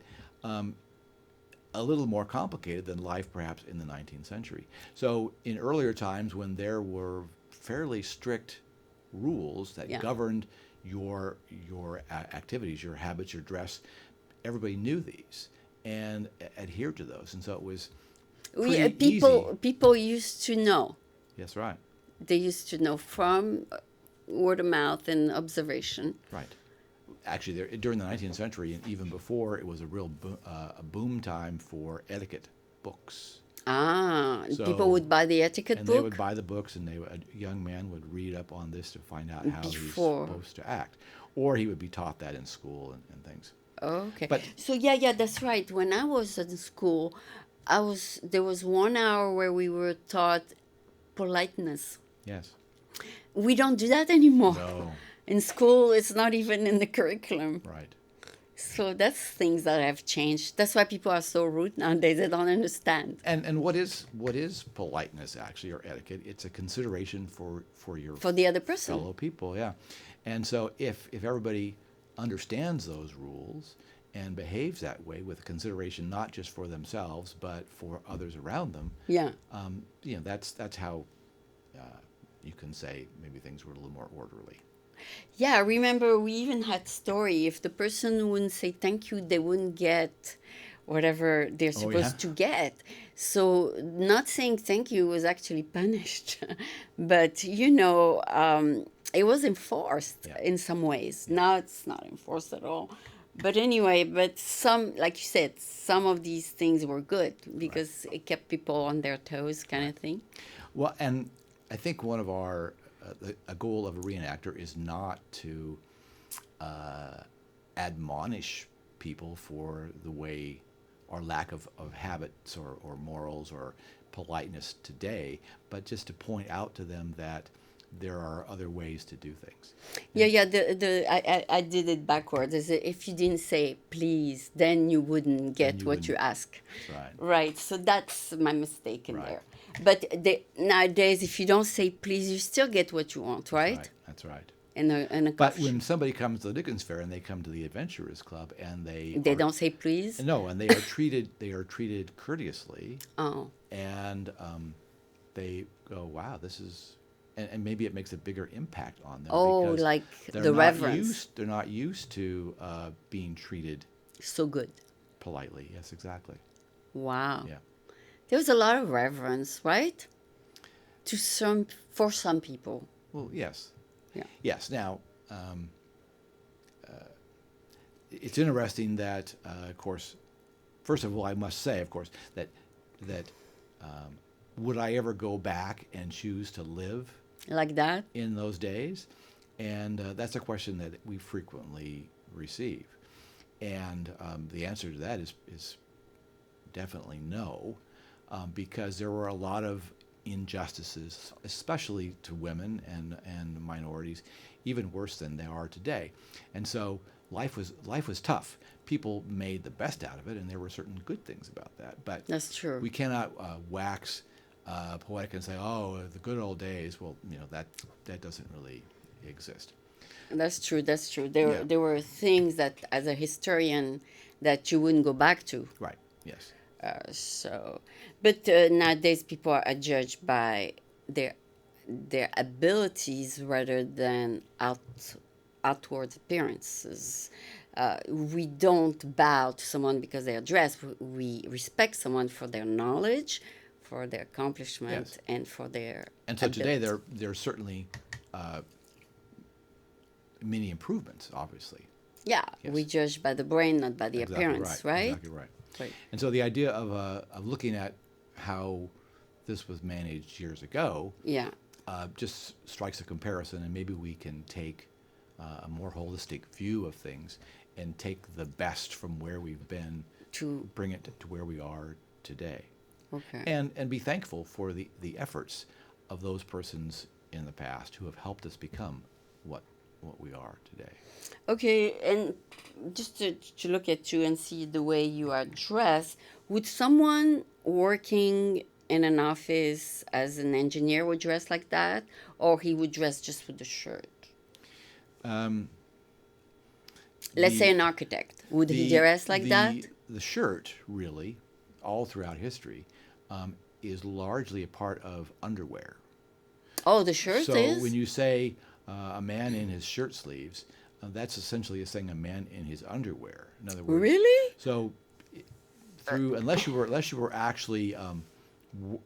a little more complicated than life perhaps in the 19th century. So in earlier times when there were fairly strict rules that Yeah. governed your activities, your habits, your dress, everybody knew these and adhered to those, and so it was pretty easy. People used to know. Yes, right, They used to know from word of mouth and observation. right. Actually, during the 19th century and even before, it was a real a boom time for etiquette books. Ah, So- people would buy the etiquette And book. they would buy the books, and a young man would read up on this to find out how he's Before. supposed to act, or he would be taught that in school and things. Okay. But- So yeah, that's right. When I was in school, there was 1 hour where we were taught politeness. Yes. We don't do that anymore. No. In school, it's not even in the curriculum. Right. So that's things that have changed. That's why people are so rude nowadays. They don't understand. And what is politeness actually, or etiquette? It's a consideration for your For the other person. fellow people. Yeah. And so if everybody understands those rules and behaves that way with consideration not just for themselves but for others around them, Yeah. that's how you can say maybe things were a little more orderly. Yeah, I remember we even had story. If the person wouldn't say thank you, they wouldn't get whatever they're Oh, supposed yeah? to get. So not saying thank you was actually punished. But it was enforced Yeah. in some ways. Now it's not enforced at all. But anyway, some, like you said, some of these things were good because it kept people on their toes, kind of thing. Well, and I think one of a goal of a reenactor is not to admonish people for the way or lack of habits or morals or politeness today, but just to point out to them that there are other ways to do things. Yeah. I did it backwards. Is if you didn't say please, then you wouldn't get you what you wouldn't. ask. Right. Right. So that's my mistake in Right. there. But nowadays, if you don't say please, you still get what you want, right? That's right. In a But coffee when shop. somebody comes to the Dickens Fair and they come to the Adventurers Club and They are- don't say please. No, and they are treated courteously, Oh, and they go, wow, this is, and maybe it makes a bigger impact on them. oh, because like they're the not reverence. they're not used to being treated So good. politely. Yes, exactly. Wow. Yeah. There was a lot of reverence, right? For some people. Well, yes. Yeah. Yes. Now, it's interesting that, of course, first of all, I must say, of course, that would I ever go back and choose to live Like that? in those days? And that's a question that we frequently receive. And the answer to that is definitely no, because there were a lot of injustices, especially to women and minorities, even worse than they are today. And so life was tough. People made the best out of it, and there were certain good things about that. But That's true. we cannot wax poetic and say, "Oh, the good old days." Well, that doesn't really exist. That's true. That's true. Yeah. There were things that, as a historian, that you wouldn't go back to. Right. Yes. But nowadays people are judged by their abilities rather than outward appearances. We don't bow to someone because they are dressed. We respect someone for their knowledge, for their accomplishment, Yes. and for their. And so today ability. there are certainly many improvements, obviously. Yeah, Yes. we judge by the brain, not by the Exactly appearance, right? Exactly right. Right. And so the idea of looking at how this was managed years ago, Yeah. just strikes a comparison, and maybe we can take a more holistic view of things and take the best from where we've been, To bring it to where we are today, okay. and be thankful for the efforts of those persons in the past who have helped us become what we are today. Okay, and just to look at you and see the way you are dressed, would someone working in an office as an engineer would dress like that, or he would dress just with the shirt? Let's say The an architect. Would he the dress like that? the shirt really, all throughout history, is largely a part of underwear. Oh, the shirt So is? when you say a man in his shirt sleeves, that's essentially saying a man in his underwear. In other words, Really? so through unless you were actually w-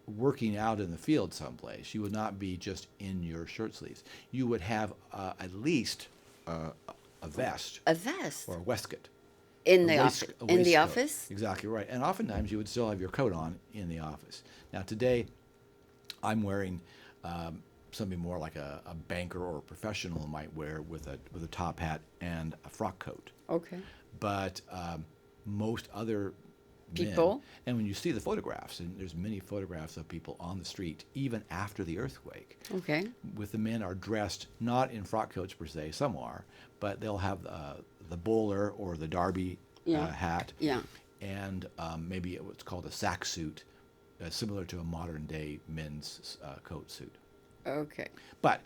working out in the field someplace, you would not be just in your shirt sleeves. You would have at least a vest A vest or a waistcoat. in A the waist- office. a In the waistcoat. office? Exactly right. And oftentimes you would still have your coat on in the office. Now today, I'm wearing something more like a banker or a professional might wear with a top hat and a frock coat. Okay. But most other men, People? and when you see the photographs, and there's many photographs of people on the street even after the earthquake, Okay. with the men are dressed not in frock coats per se, some are, but they'll have the bowler or the derby Yeah. hat, Yeah. and maybe what's called a sack suit, similar to a modern day men's coat suit. Okay. But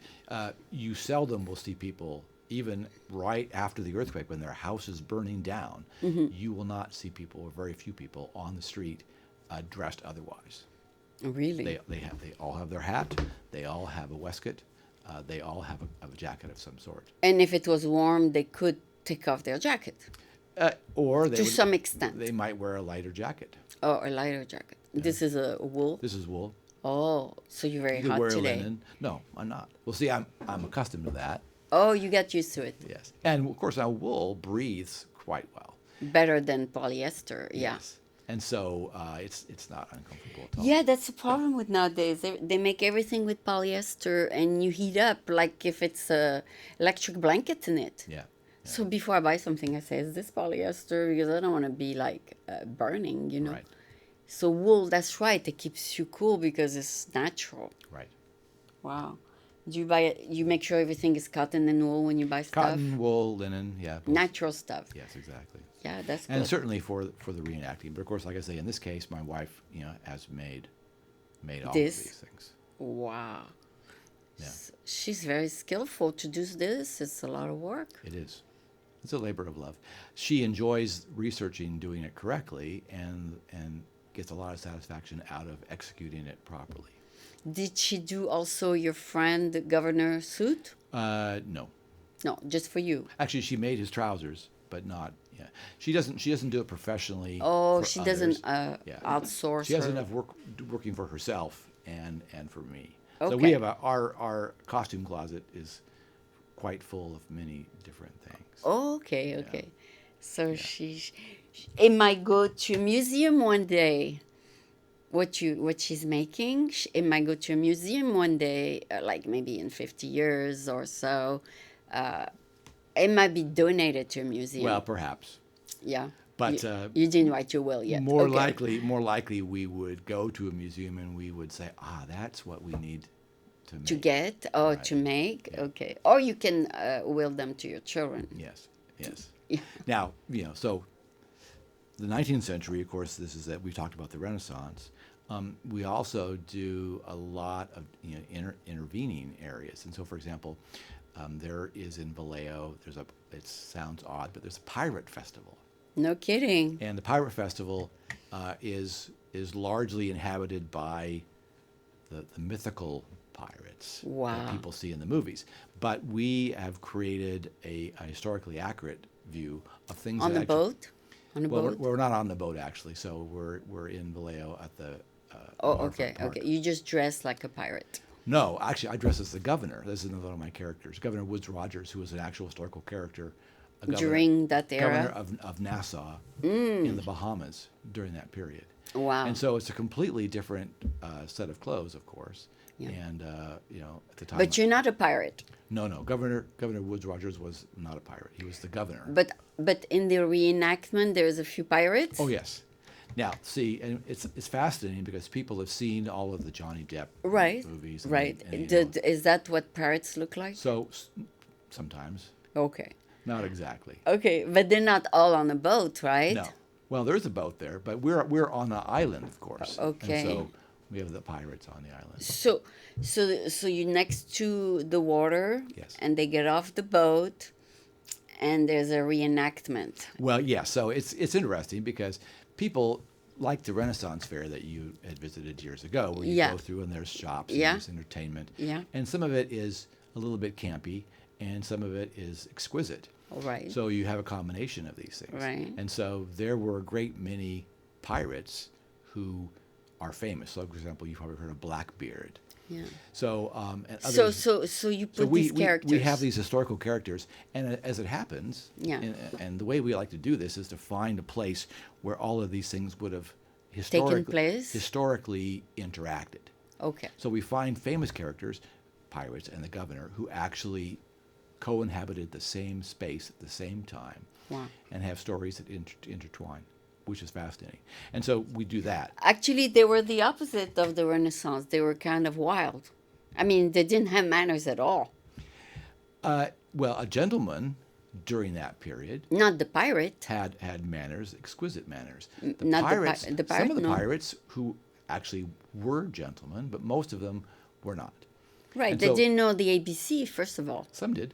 you seldom will see people, even right after the earthquake, when their house is burning down, you will not see people, or very few people, on the street dressed otherwise. Really? They all have their hat, they all have a waistcoat, they all have a jacket of some sort. And if it was warm, they could take off their jacket Or to some extent. they might wear a lighter jacket. Oh, a lighter jacket. This is a wool. This is wool. Oh, so you're very You could hot wear today. linen. No, I'm not. Well, see, I'm accustomed to that. Oh, you got used to it. Yes, and of course now wool breathes quite well. Better than polyester. Yeah. Yes, and so it's not uncomfortable at all. Yeah, that's the problem with nowadays. They make everything with polyester, and you heat up like if it's a electric blanket in it. Yeah. So before I buy something, I say, "Is this polyester?" Because I don't want to be like burning, you know. Right. So wool, that's right. It keeps you cool because it's natural. Right. Wow. Do you buy it? You make sure everything is cotton and wool when you buy stuff. Cotton, wool, linen. Yeah. both. Natural stuff. Yes, exactly. Yeah, that's And good. certainly for the reenacting, but of course, like I say, in this case, my wife, has made all This? of these things. Wow. Yeah. She's very skillful to do this. It's a lot of work. It is. It's a labor of love. She enjoys researching, doing it correctly, and gets a lot of satisfaction out of executing it properly. Did she do also your friend the governor suit? No. No, just for you. Actually, she made his trousers, but not. Yeah, she doesn't do it professionally. Oh, for she others. doesn't Yeah. outsource She has her. enough working for herself and for me. So Okay. we have our costume closet is quite full of many different things. Oh, okay, okay. So it might go to a museum one day. What she's making, it might go to a museum one day, like maybe in 50 years or so. It might be donated to a museum. Well, perhaps, Yeah. but You didn't write your will yet. more Okay. likely, we would go to a museum and we would say, that's what we need to make. To get or Right. to make. Okay. Or you can will them to your children. Yes, yes. Yeah. Now, so the 19th century, of course, this is that we talked about the Renaissance. We also do a lot of intervening areas, and so, for example, there is in Vallejo. It sounds odd, but there's a pirate festival, No kidding. and the pirate festival is largely inhabited by the mythical pirates Wow. that people see in the movies. But we have created a historically accurate view of things On that the actually, boat? On the well, boat? we're not on the boat actually. So we're in Vallejo at the. Oh, waterfront okay, park. okay. You just dress like a pirate. No, actually, I dress as the governor. This is another one of my characters, Governor Woodes Rogers, who was an actual historical character. A During that governor era? of Nassau in the Bahamas during that period. Wow. And so it's a completely different set of clothes, of course. Yeah. And at the time, But you're not a pirate. no, Governor Woodes Rogers was not a pirate. He was the governor. But in the reenactment, there's a few pirates. Oh yes. Now, see, and it's fascinating because people have seen all of the Johnny Depp Right. movies. Right. And, Is that what pirates look like? sometimes, Okay. not exactly. Okay, but they're not all on a boat, right? No. Well, there's a boat there, but we're on an island, of course. Okay. And so we have the pirates on the island. So you're next to the water. Yes. And they get off the boat, and there's a reenactment. Well, yeah. So it's interesting because people like the Renaissance Fair that you had visited years ago, where you Yeah. go through and there's shops Yeah. and there's entertainment. Yeah. And some of it is a little bit campy, and some of it is exquisite. Right. So you have a combination of these things. Right. And so there were a great many pirates who are famous. So, for example, you've probably heard of Blackbeard. Yeah. So, and others. So you So put these characters. we have these historical characters, and as it happens, Yeah. and the way we like to do this is to find a place where all of these things would have place? historically interacted. Okay. So we find famous characters, pirates and the governor, who actually co-inhabited the same space at the same time, Wow. and have stories that intertwine, which is fascinating. And so we do that. Actually, they were the opposite of the Renaissance. They were kind of wild. I mean, they didn't have manners at all. Well, a gentleman during that period Not the pirate. had manners, exquisite manners. Not the pirate, some of the no. pirates who actually were gentlemen, but most of them were not. Right. And They so- didn't know the ABC, first of all. Some did,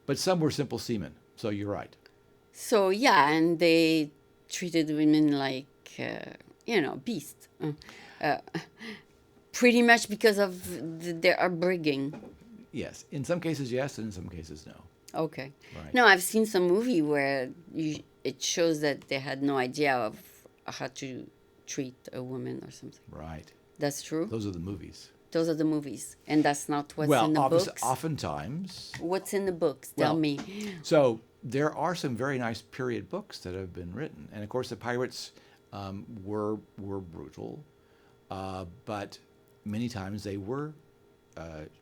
but some were simple seamen. So you're right. So, yeah, and they treated women like, beasts. Pretty much because of their upbringing. Yes, in some cases yes, and in some cases no. Okay. Right. No, I've seen some movie where it shows that they had no idea of how to treat a woman or something. Right. That's true? Those are the movies. Those are the movies. And that's not what's well, in the books? oftentimes. What's in the books? Tell Well, me. So there are some very nice period books that have been written, and of course the pirates were brutal, but many times they were.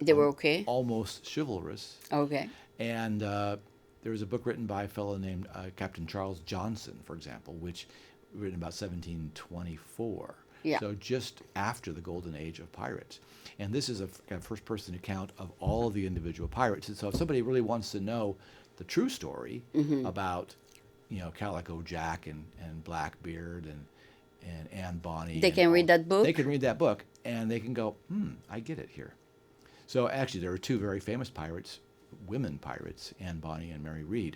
They were okay? Almost chivalrous. Okay. And there was a book written by a fellow named Captain Charles Johnson, for example, which written about 1724. Yeah. So just after the golden age of pirates. And this is a kind of first-person account of all of the individual pirates. And so if somebody really wants to know the true story about, Calico Jack and Blackbeard and Anne Bonny. They can read that book? They can read that book, and they can go, I get it here. So actually, there are two very famous pirates, women pirates, Anne Bonny and Mary Read.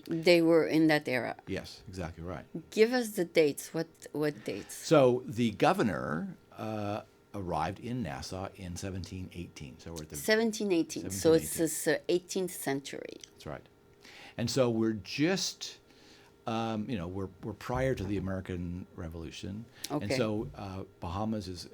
They were in that era. Yes, exactly right. Give us the dates. What dates? So the governor arrived in Nassau in 1718. So we're at the 1718. So it's the 18th century. That's right. And so we're just, we're prior to the American Revolution. Okay. And so Bahamas is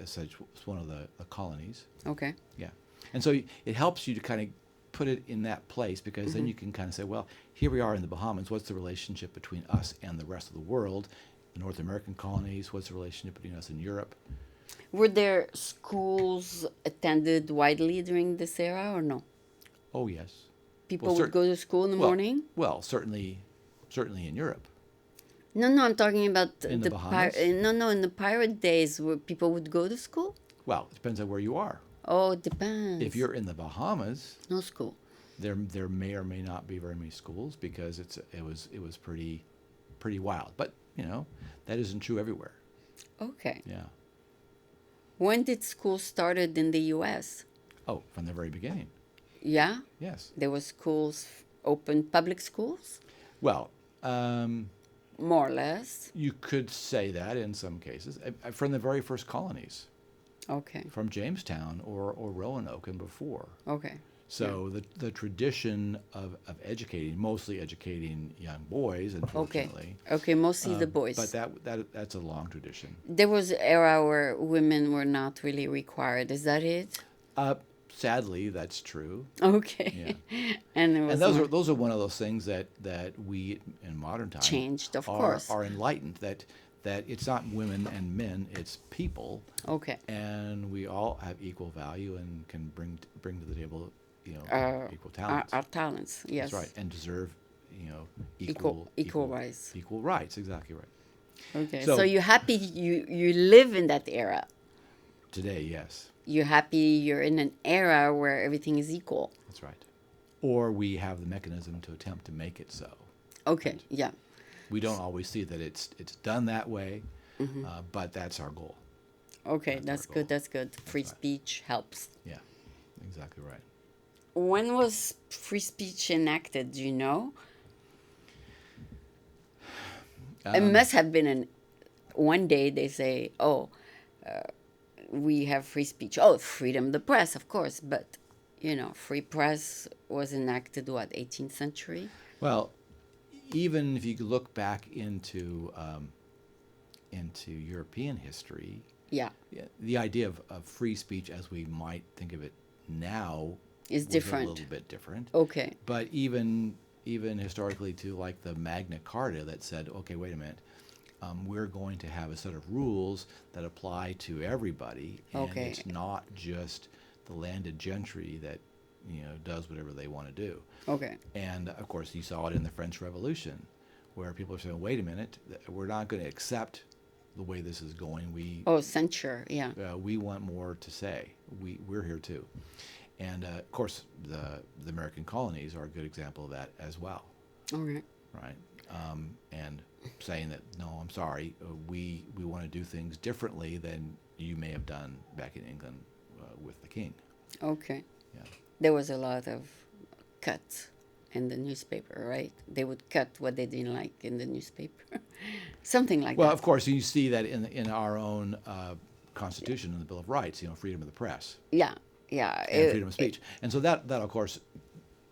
one of the colonies. Okay. Yeah. And so it helps you to kind of put it in that place, because then you can kind of say, well, here we are in the Bahamas. What's the relationship between us and the rest of the world? The North American colonies, what's the relationship between us and Europe? Were there schools attended widely during this era or no? Oh, yes. People would go to school in the morning? Well, certainly in Europe. No, I'm talking about In the Bahamas? in the pirate days where people would go to school? Well, it depends on where you are. Oh, it depends. If you're in the Bahamas, no school. there may or may not be very many schools, because it was pretty wild. But that isn't true everywhere. Okay. Yeah. When did school started in the U.S.? Oh, from the very beginning. Yeah? Yes. There were schools open, public schools? Well, more or less. you could say that in some cases. From the very first colonies, Okay. from Jamestown or Roanoke and before. Okay. So the tradition of mostly educating young boys, unfortunately. Okay, mostly the boys. But that's a long tradition. There was an era where women were not really required. Is that it? Sadly, that's true. Okay. Yeah. And it was And those are one of those things that we in modern times changed, of course. are enlightened, that it's not women and men, it's people, Okay. and we all have equal value and can bring to the table, equal talents. Our talents, That's yes. right, and deserve, Equal rights. equal rights. Exactly right. Okay. So So you're happy you live in that era. today, yes, You're happy you're in an era where everything is equal. that's right. Or we have the mechanism to attempt to make it so. Okay. Right. Yeah. We don't always see that it's done that way, but that's our goal. Okay. That's That's our good. goal. That's good. Free right. speech helps. Yeah, exactly right. When was free speech enacted? Do you know? It must have been one day they say, "Oh, we have free speech." Oh, freedom of the press, of course, but free press was enacted what 18th century? Well, even if you look back into European history, Yeah, the idea of free speech as we might think of it now is was different. a little bit different. Okay. But even historically, to like the Magna Carta that said, okay, wait a minute, we're going to have a set of rules that apply to everybody, and Okay. it's not just the landed gentry that does whatever they want to do. Okay. And of course, you saw it in the French Revolution, where people are saying, "Wait a minute, we're not going to accept the way this is going. Oh, censure. Yeah. We want more to say. We're here too." And of course, the American colonies are a good example of that as well, All right. right? And saying that, no, I'm sorry, we want to do things differently than you may have done back in England with the king. Okay. Yeah. There was a lot of cuts in the newspaper, right? They would cut what they didn't like in the newspaper, something like Well, that. of course, you see that in our own Constitution and the Bill of Rights, freedom of the press Yeah. Yeah. and freedom of speech. And so that of course,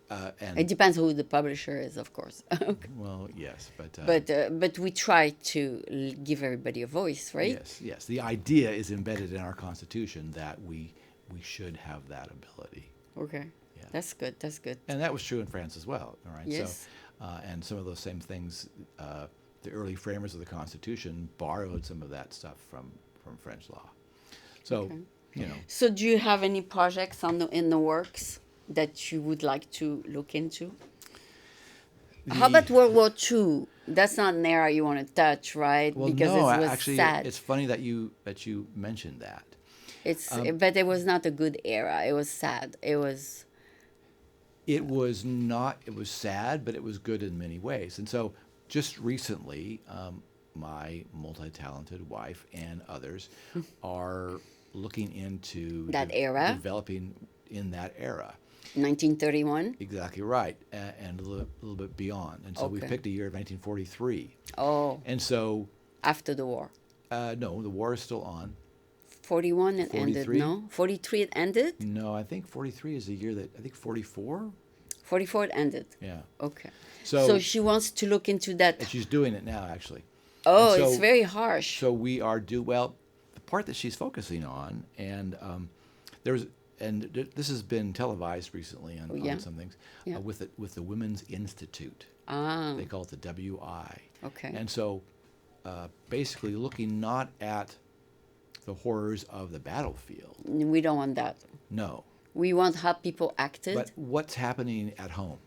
and It depends who the publisher is, of course. well, yes, but But we try to give everybody a voice, right? yes, the idea is embedded in our Constitution that we should have that ability, Okay. Yeah. That's good. That's good. and that was true in France as well. All right, Yes. so and some of those same things, the early framers of the Constitution borrowed some of that stuff from French law. So Okay. So do you have any projects in the works that you would like to look into? How about World War II? That's not an era you want to touch, right? Well, Because no, it was actually, sad. it's funny that you mentioned that. But it was not a good era. It was sad. It was. It was not. It was sad, but it was good in many ways. And so, just recently, my multi-talented wife and others are looking into That era? developing in that era. 1931. Exactly right, and a little bit beyond. And so we Okay. picked a year of 1943. Oh, And so, after the war. no, the war is still on. 41 it ended, 43? no? 43 it ended? No, I think 43 is the year that, I think 44? 44 it ended. Yeah. Okay. So, So she wants to look into that. and she's doing it now, actually. Oh, and so- it's very harsh. So we are well, the part that she's focusing on, and this has been televised recently yeah. on some things, Yeah. with the Women's Institute. Ah, They call it the WI. okay. And so basically looking not at the horrors of the battlefield, We don't want that. no, We want how people acted. but what's happening at home,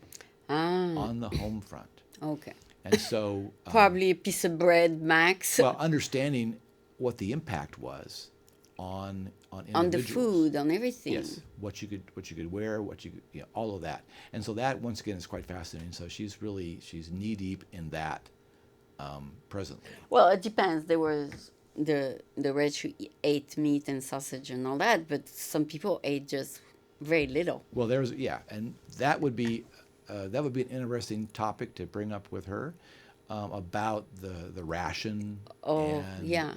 Ah, on the home front. okay. And so, Probably a piece of bread, max, well, understanding what the impact was on on the individuals. food, on everything. Yes, what you could wear, what you could, all of that. And so that once again is quite fascinating. So she's knee deep in that presently. Well, it depends. There was the rich who ate meat and sausage and all that, but some people ate just very little. Well, and that would be an interesting topic to bring up with her, about the ration. Oh, and, yeah.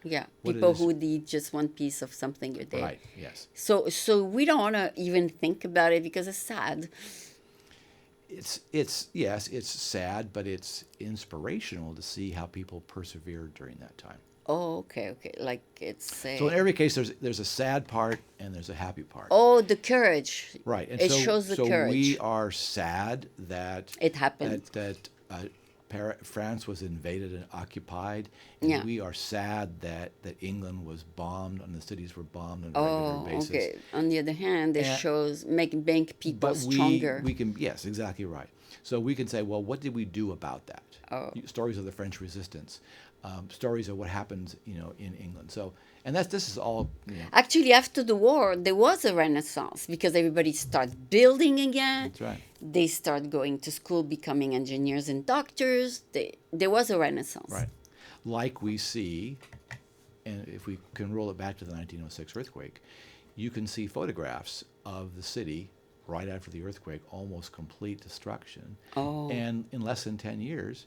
Yeah, what it people is- who would eat just one piece of something a day. Right. Yes. So we don't want to even think about it because it's sad. It's sad, but it's inspirational to see how people persevered during that time. Oh, okay. Like it's So in every case, there's a sad part and there's a happy part. oh, the courage. Right. And It so, shows the so courage. we are sad that It happened. that France was invaded and occupied, and Yeah. we are sad that England was bombed and the cities were bombed on a regular Oh, basis. okay. On the other hand, it And, shows make people but stronger. we can, yes, exactly right. So we can say, well, what did we do about that? Oh. Stories of the French resistance, stories of what happens, in England. So, and this is all, Actually, after the war, there was a renaissance because everybody started building again. that's right. They start going to school, becoming engineers and doctors. There was a renaissance. Right. Like we see, and if we can roll it back to the 1906 earthquake, you can see photographs of the city right after the earthquake, almost complete destruction. Oh. And in less than 10 years,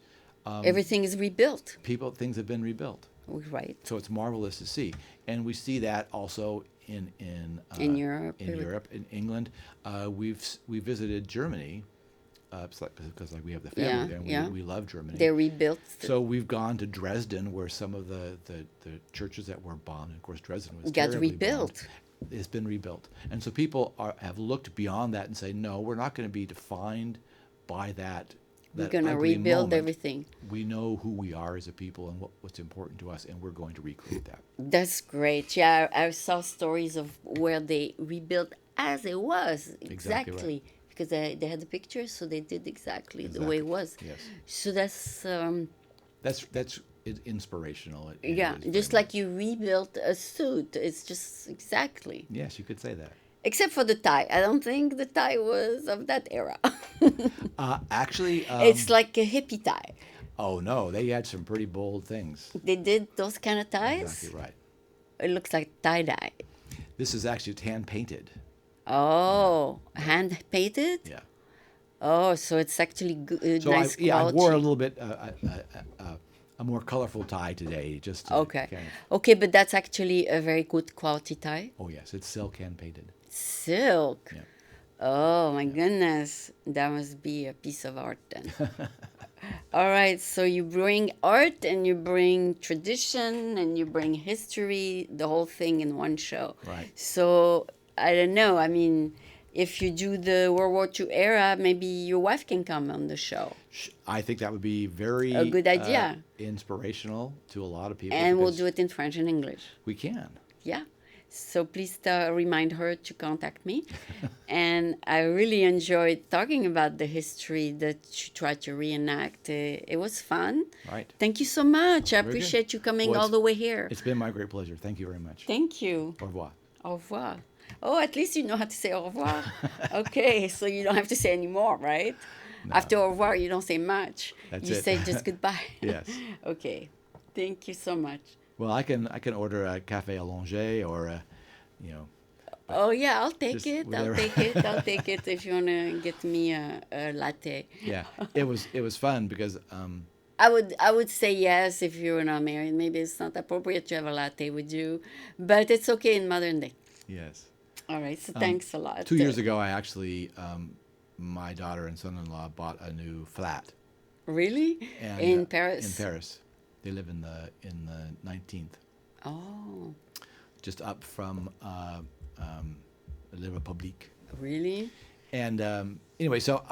Everything is rebuilt. things have been rebuilt. Right. So it's marvelous to see. And we see that also in Europe. in England. We visited Germany, because we have the family there, and Yeah. we love Germany. They're rebuilt. So we've gone to Dresden, where some of the churches that were bombed, and of course Dresden was Got terribly rebuilt. bombed. It's been rebuilt, and so people have looked beyond that and say, no, we're not going to be defined by that. We're That going to ugly rebuild moment. everything. We know who we are as a people and what's important to us, and we're going to recreate that. That's great. Yeah, I saw stories of where they rebuilt as it was. Exactly right. Because they had the pictures, so they did exactly the way it was. Yes. So that's That's inspirational. It yeah, is very just much. like you rebuilt a suit. It's just exactly. Yes, you could say that. Except for the tie. I don't think the tie was of that era. Actually, It's like a hippie tie. oh no, they had some pretty bold things. They did those kind of ties. Exactly right. It looks like tie dye. This is actually hand painted. Oh, hand painted. Yeah. Oh, so it's actually good, So nice I quality. wore a little bit a more colorful tie today, just to Okay. kind Okay, but that's actually a very good quality tie. oh yes, it's silk hand painted. Silk. Yeah. Oh my goodness. That must be a piece of art then. All right, so you bring art and you bring tradition and you bring history, the whole thing in one show. Right. So I don't know. I mean, if you do the World War II era, maybe your wife can come on the show. I think that would be very A good idea. inspirational to a lot of people. And we'll because do it in French and English. We can. Yeah. So please remind her to contact me. And I really enjoyed talking about the history that you tried to reenact. It was fun. Right. Thank you so much. I Very good. appreciate you coming Well, all the way here. It's been my great pleasure. Thank you very much. Thank you. Au revoir. Au revoir. Oh, at least you know how to say au revoir. Okay, so you don't have to say any more, right? After au revoir, you don't say much. That's you it. say just goodbye. Yes. Okay. Thank you so much. Well, I can order a café allongé or Oh yeah, I'll take Just it. whatever. I'll take it if you wanna get me a latte. yeah. It was fun because I would say yes if you're not married. Maybe it's not appropriate to have a latte with you, but it's okay in modern day. yes. All right, so thanks a lot. 2 years ago, I actually my daughter and son-in-law bought a new flat Really? and, In Paris? In Paris, they live in the 19th, Oh, just up from Le République. really? And anyway, so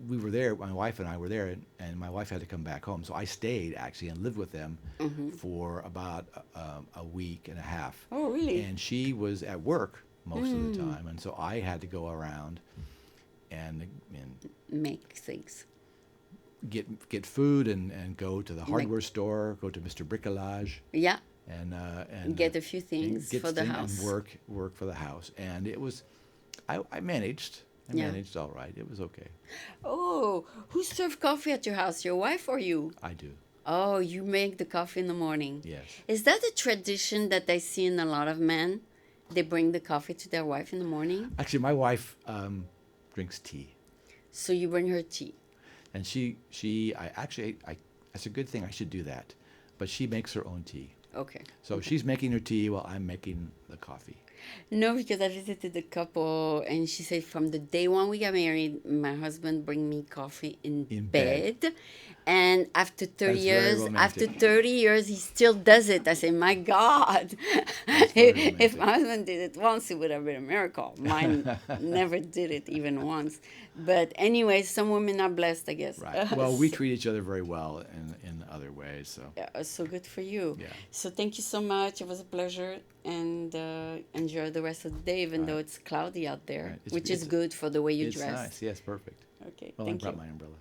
we were there. My wife and I were there, and my wife had to come back home, so I stayed actually and lived with them for about a week and a half. Oh, really? And she was at work most of the time, and so I had to go around and Make things. get food and go to the hardware store, go to Mr. Bricolage, Yeah, and get a few things get for the thing- house. and work for the house. And it was, I managed. I Yeah. managed all right. It was okay. Oh, who served coffee at your house? Your wife or you? I do. Oh, you make the coffee in the morning. Yes. Is that a tradition that I see in a lot of men? They bring the coffee to their wife in the morning. Actually, my wife drinks tea, So you bring her tea. and I that's a good thing. I should do that, but she makes her own tea. Okay. So she's making her tea while I'm making the coffee. No, because I visited a couple and she said from the day one we got married, my husband bring me coffee in In bed. bed. And after 30 That's very years, after romantic. 30 years, he still does it. I say, my God, That's very if romantic. my husband did it once, it would have been a miracle. Mine never did it even once. But anyway, some women are blessed, I guess. Right. Well, we treat each other very well in other ways. So So good for you. yeah. So thank you so much. It was a pleasure, and enjoy the rest of the day, even All though right. it's cloudy out All there, right. which is good for the way you It's dress. nice. Yes, perfect. Okay, Well, I thank brought you. my umbrella.